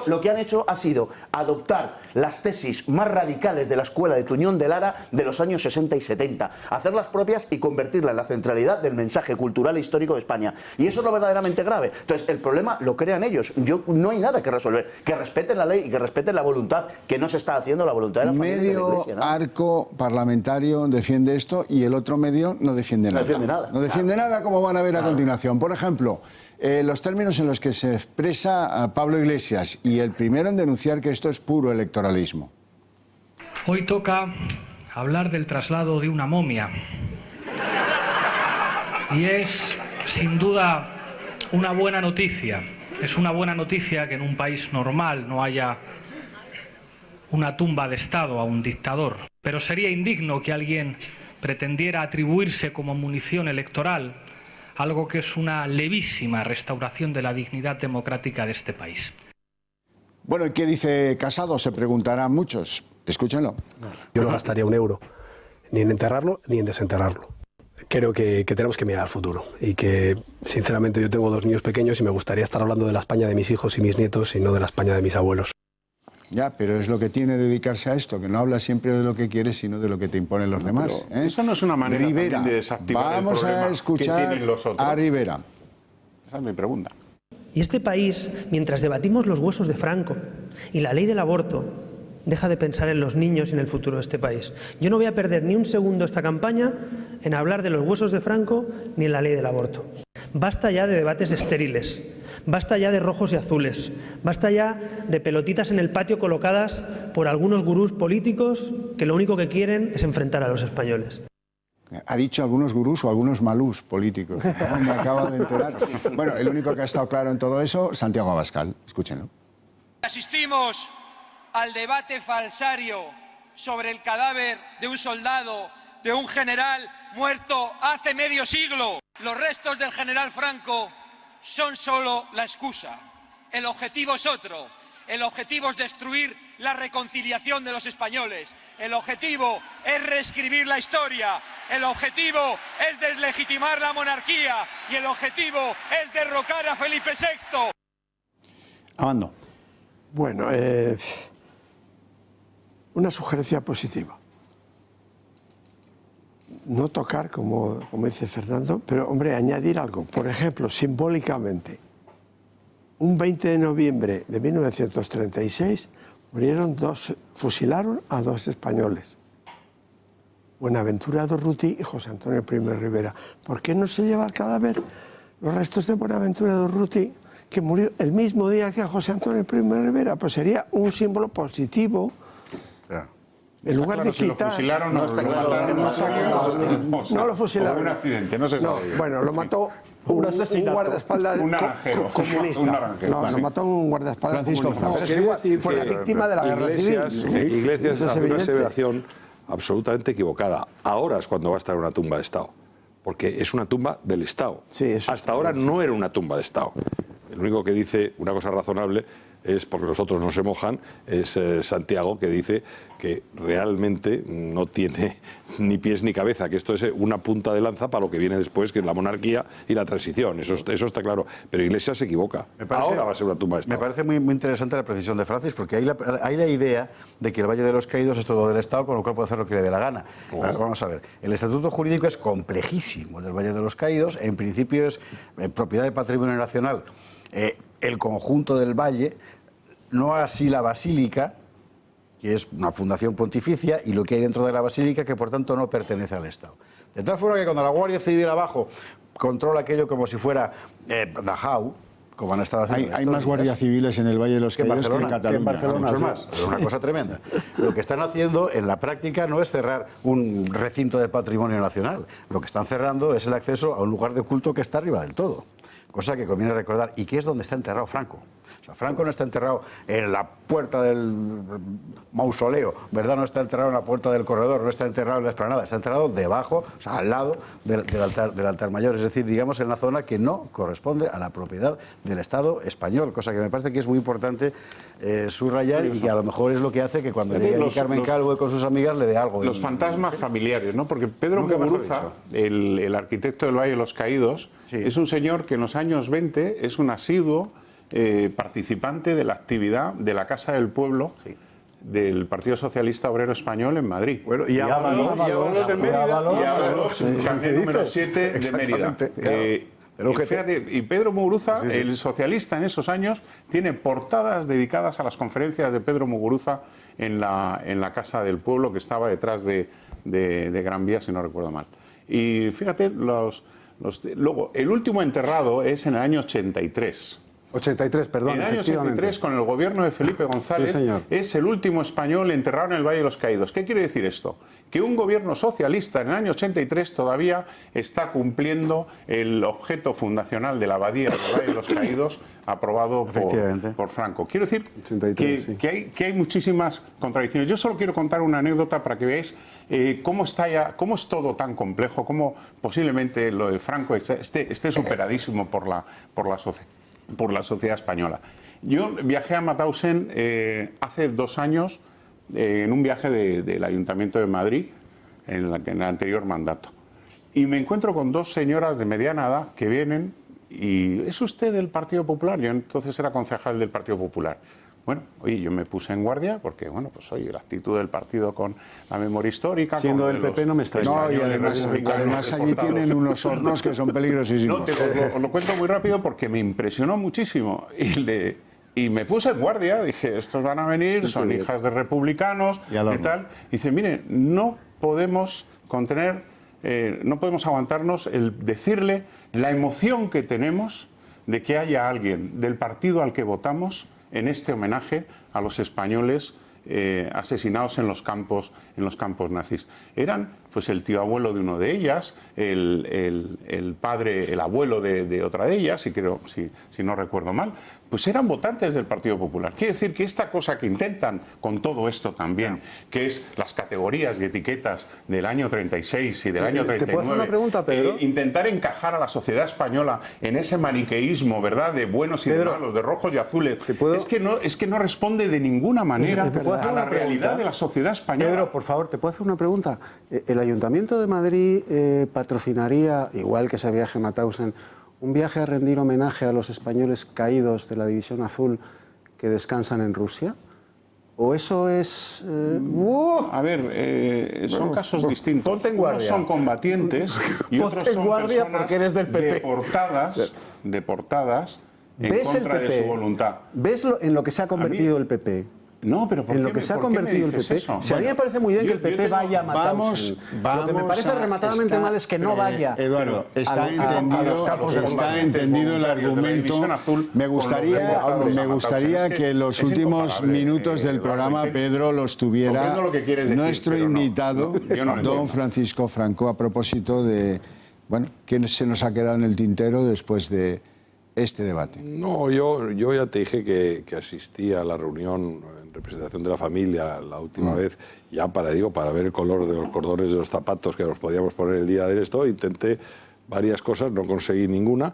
lo que han hecho ha sido adoptar las tesis más radicales de la escuela de Tuñón de Lara de los años 60 y 70, hacerlas propias y convertirlas en la centralidad del mensaje cultural e histórico de España. Y eso es lo verdaderamente grave. Entonces, el problema lo crean ellos. No hay nada que resolver. Que respeten la ley y que respeten la voluntad, que no se está haciendo la voluntad de la familia. Medio arco parlamentario defiende esto y el otro medio no defiende nada. No defiende nada, como van a ver a continuación. Por ejemplo, los términos en los que se expresa Pablo Iglesias, y el primero en denunciar que esto es puro electoralismo. Hoy toca hablar del traslado de una momia. Y es, sin duda, una buena noticia. Es una buena noticia que en un país normal no haya una tumba de Estado a un dictador. Pero sería indigno que alguien pretendiera atribuirse como munición electoral algo que es una levísima restauración de la dignidad democrática de este país. Bueno, ¿y qué dice Casado? Se preguntarán muchos. Escúchenlo. Yo no gastaría un euro ni en enterrarlo ni en desenterrarlo. Creo que tenemos que mirar al futuro y que, sinceramente, yo tengo 2 niños pequeños y me gustaría estar hablando de la España de mis hijos y mis nietos y no de la España de mis abuelos. Ya, pero es lo que tiene dedicarse a esto, que no habla siempre de lo que quieres, sino de lo que te imponen los demás. Eso no es una manera de desactivar el problema que tienen los otros. A Rivera. Esa es mi pregunta. Y este país, mientras debatimos los huesos de Franco y la ley del aborto, deja de pensar en los niños y en el futuro de este país. Yo no voy a perder ni un segundo esta campaña en hablar de los huesos de Franco ni en la ley del aborto. Basta ya de debates estériles. Basta ya de rojos y azules. Basta ya de pelotitas en el patio colocadas por algunos gurús políticos que lo único que quieren es enfrentar a los españoles. Ha dicho algunos gurús o algunos malús políticos. No, me acabo de enterar. Bueno, el único que ha estado claro en todo eso, Santiago Abascal. Escúchenlo. Asistimos al debate falsario sobre el cadáver de un soldado, de un general muerto hace medio siglo. Los restos del general Franco son solo la excusa. El objetivo es otro. El objetivo es destruir la reconciliación de los españoles. El objetivo es reescribir la historia. El objetivo es deslegitimar la monarquía. Y el objetivo es derrocar a Felipe VI. Amando. Bueno, una sugerencia positiva. No tocar, como dice Fernando, pero, hombre, añadir algo. Por ejemplo, simbólicamente, un 20 de noviembre de 1936 fusilaron a 2 españoles, Buenaventura Durruti y José Antonio Primo de Rivera. ¿Por qué no se lleva al cadáver los restos de Buenaventura Durruti, que murió el mismo día que a José Antonio Primo de Rivera? Pues sería un símbolo positivo. En lugar de quitar... Si lo fusilaron, no lo fusilaron. Fue un accidente, no se sabe. Bueno, lo mató un guardaespaldas comunista. Lo mató un guardaespaldas comunista. Pero es igual, fue la víctima de la guerra civil. Iglesias hace una aseveración absolutamente equivocada. Ahora es cuando va a estar en una tumba de Estado, porque es una tumba del Estado. Hasta ahora no era una tumba de Estado. El único que dice una cosa razonable es, porque los otros no se mojan, es Santiago, que dice que realmente no tiene ni pies ni cabeza, que esto es una punta de lanza para lo que viene después, que es la monarquía y la transición. Eso está claro. Pero Iglesias se equivoca. Ahora va a ser una tumba de Estado. Me parece muy interesante la precisión de Francis, porque hay la idea de que el Valle de los Caídos es todo del Estado, con lo cual puede hacer lo que le dé la gana. Vamos a ver. El estatuto jurídico es complejísimo, el del Valle de los Caídos. En principio es propiedad de patrimonio nacional. El conjunto del valle, no así la basílica, que es una fundación pontificia, y lo que hay dentro de la basílica, que por tanto no pertenece al Estado. De tal forma que cuando la Guardia Civil abajo controla aquello como si fuera Dachau, como han estado haciendo hay más guardias civiles en el Valle de los Caídos que en Cataluña. En Barcelona, mucho más. Es una cosa tremenda. Lo que están haciendo en la práctica no es cerrar un recinto de patrimonio nacional. Lo que están cerrando es el acceso a un lugar de culto que está arriba del todo. Cosa que conviene recordar, y que es donde está enterrado Franco. O sea, Franco no está enterrado en la puerta del mausoleo, ¿verdad? No está enterrado en la puerta del corredor, no está enterrado en la explanada, está enterrado debajo, o sea, al lado del altar mayor. Es decir, digamos, en la zona que no corresponde a la propiedad del Estado español, cosa que me parece que es muy importante subrayar, y que a lo mejor es lo que hace que cuando llegue Carmen Calvo con sus amigas le dé algo. Los fantasmas familiares, ¿no? Porque Pedro Muguruza, el arquitecto del Valle de los Caídos, es un señor que en los años 20 es un asiduo participante de la actividad de la Casa del Pueblo del Partido Socialista Obrero Español en Madrid. Bueno, y Ábalos de Mérida, y Ábalos, carnet número 7 de Mérida. Y Pedro Muguruza, el socialista en esos años, tiene portadas dedicadas a las conferencias de Pedro Muguruza en la Casa del Pueblo, que estaba detrás de Gran Vía, si no recuerdo mal. Y fíjate, luego, el último enterrado es en el año 83. 83, perdón. En el año 83, con el gobierno de Felipe González, es el último español enterrado en el Valle de los Caídos. ¿Qué quiere decir esto? Que un gobierno socialista en el año 83 todavía está cumpliendo el objeto fundacional de la abadía del Valle de los Caídos, aprobado por Franco. Quiero decir 83, que hay muchísimas contradicciones. Yo solo quiero contar una anécdota para que veáis cómo es todo tan complejo, cómo posiblemente lo de Franco esté superadísimo por la sociedad española. Yo viajé a Mauthausen hace 2 años en un viaje del Ayuntamiento de Madrid en el anterior mandato. Y me encuentro con 2 señoras de mediana edad que vienen y ¿es usted del Partido Popular? Yo entonces era concejal del Partido Popular. Bueno, oye, yo me puse en guardia porque, bueno, pues oye, la actitud del partido con la memoria histórica... Siendo del PP no me extraña. No, y además allí tienen unos hornos que son peligrosísimos. No, os lo cuento muy rápido porque me impresionó muchísimo. Y me puse en guardia, dije, estos van a venir, son hijas de republicanos y tal. Y dice, mire, no podemos contener, no podemos aguantarnos el decirle la emoción que tenemos de que haya alguien del partido al que votamos en este homenaje a los españoles asesinados en los campos nazis. pues el tío abuelo de uno de ellas, el padre, el abuelo de otra de ellas, si no recuerdo mal, pues eran votantes del Partido Popular. Quiere decir que esta cosa que intentan con todo esto también, que es las categorías y etiquetas del año 36 y del año 39, ¿Te puedo hacer una pregunta, Pedro? intentar encajar a la sociedad española en ese maniqueísmo, ¿verdad?, de buenos y de malos, de rojos y azules, es que no responde de ninguna manera a la realidad de la sociedad española. Pedro, por favor, ¿te puedo hacer una pregunta? ¿El Ayuntamiento de Madrid patrocinaría, igual que ese viaje a Mauthausen, un viaje a rendir homenaje a los españoles caídos de la División Azul que descansan en Rusia? ¿O eso es...? A ver, son casos distintos. Ponte en guardia. Unos son combatientes y otros son personas porque eres del PP. deportadas en contra de su voluntad. ¿Ves en lo que se ha convertido el PP? No, pero ¿por en qué lo que se ha ¿por qué me convertido el dices PP. eso? Si a mí me parece muy bien que el PP vaya a Mauthausen. Lo que me parece rematadamente mal es que no vaya. Eduardo, está entendido el argumento. Me gustaría que los últimos minutos del programa, Pedro, los tuviera nuestro invitado, don Francisco Franco, a propósito de, bueno, ¿qué se nos ha quedado en el tintero después de este debate? No, yo ya te dije que asistí a la reunión en representación de la familia la última vez, ya para ver el color de los cordones de los zapatos que nos podíamos poner el día de esto. Intenté varias cosas, no conseguí ninguna.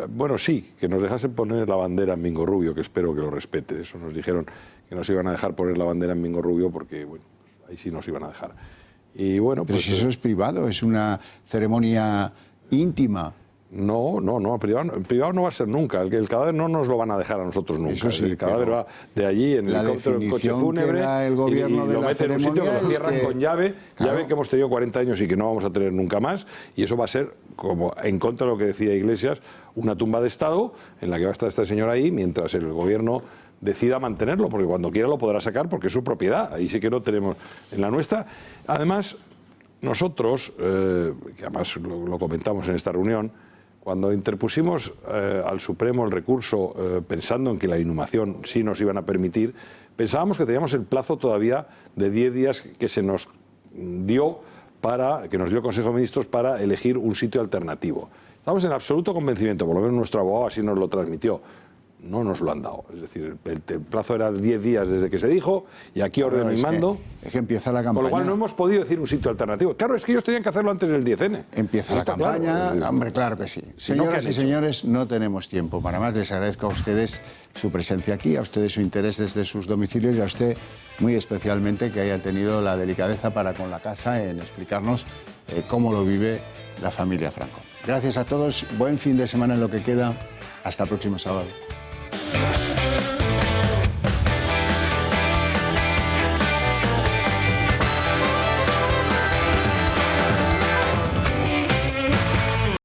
Bueno, sí, que nos dejasen poner la bandera en Mingo Rubio, que espero que lo respeten. Eso nos dijeron que nos iban a dejar poner la bandera en Mingo Rubio porque, bueno, pues ahí sí nos iban a dejar. Y bueno, pero pues si eso es privado, es una ceremonia íntima. No, en privado no va a ser nunca. El cadáver no nos lo van a dejar a nosotros nunca. Eso sí, el cadáver va de allí en el coche fúnebre el gobierno y lo meten en un sitio que lo cierran con llave. Llave que hemos tenido 40 años y que no vamos a tener nunca más. Y eso va a ser, como en contra de lo que decía Iglesias, una tumba de Estado en la que va a estar este señor ahí mientras el gobierno decida mantenerlo, porque cuando quiera lo podrá sacar porque es su propiedad. Ahí sí que no tenemos en la nuestra. Además, nosotros, que además lo comentamos en esta reunión, cuando interpusimos al Supremo el recurso pensando en que la inhumación sí nos iban a permitir, pensábamos que teníamos el plazo todavía de 10 días que se nos dio que nos dio el Consejo de Ministros para elegir un sitio alternativo. Estamos en absoluto convencimiento, por lo menos nuestro abogado así nos lo transmitió. No nos lo han dado. Es decir, el plazo era 10 días desde que se dijo y aquí ordeno y mando. Es que empieza la campaña. Con lo cual no hemos podido decir un sitio alternativo. Claro, es que ellos tenían que hacerlo antes del 10N. Empieza la campaña. Claro. Hombre, claro que sí. Señoras y señores, no tenemos tiempo. Para más, les agradezco a ustedes su presencia aquí, a ustedes su interés desde sus domicilios y a usted muy especialmente que haya tenido la delicadeza para con la casa en explicarnos cómo lo vive la familia Franco. Gracias a todos. Buen fin de semana en lo que queda. Hasta el próximo sábado.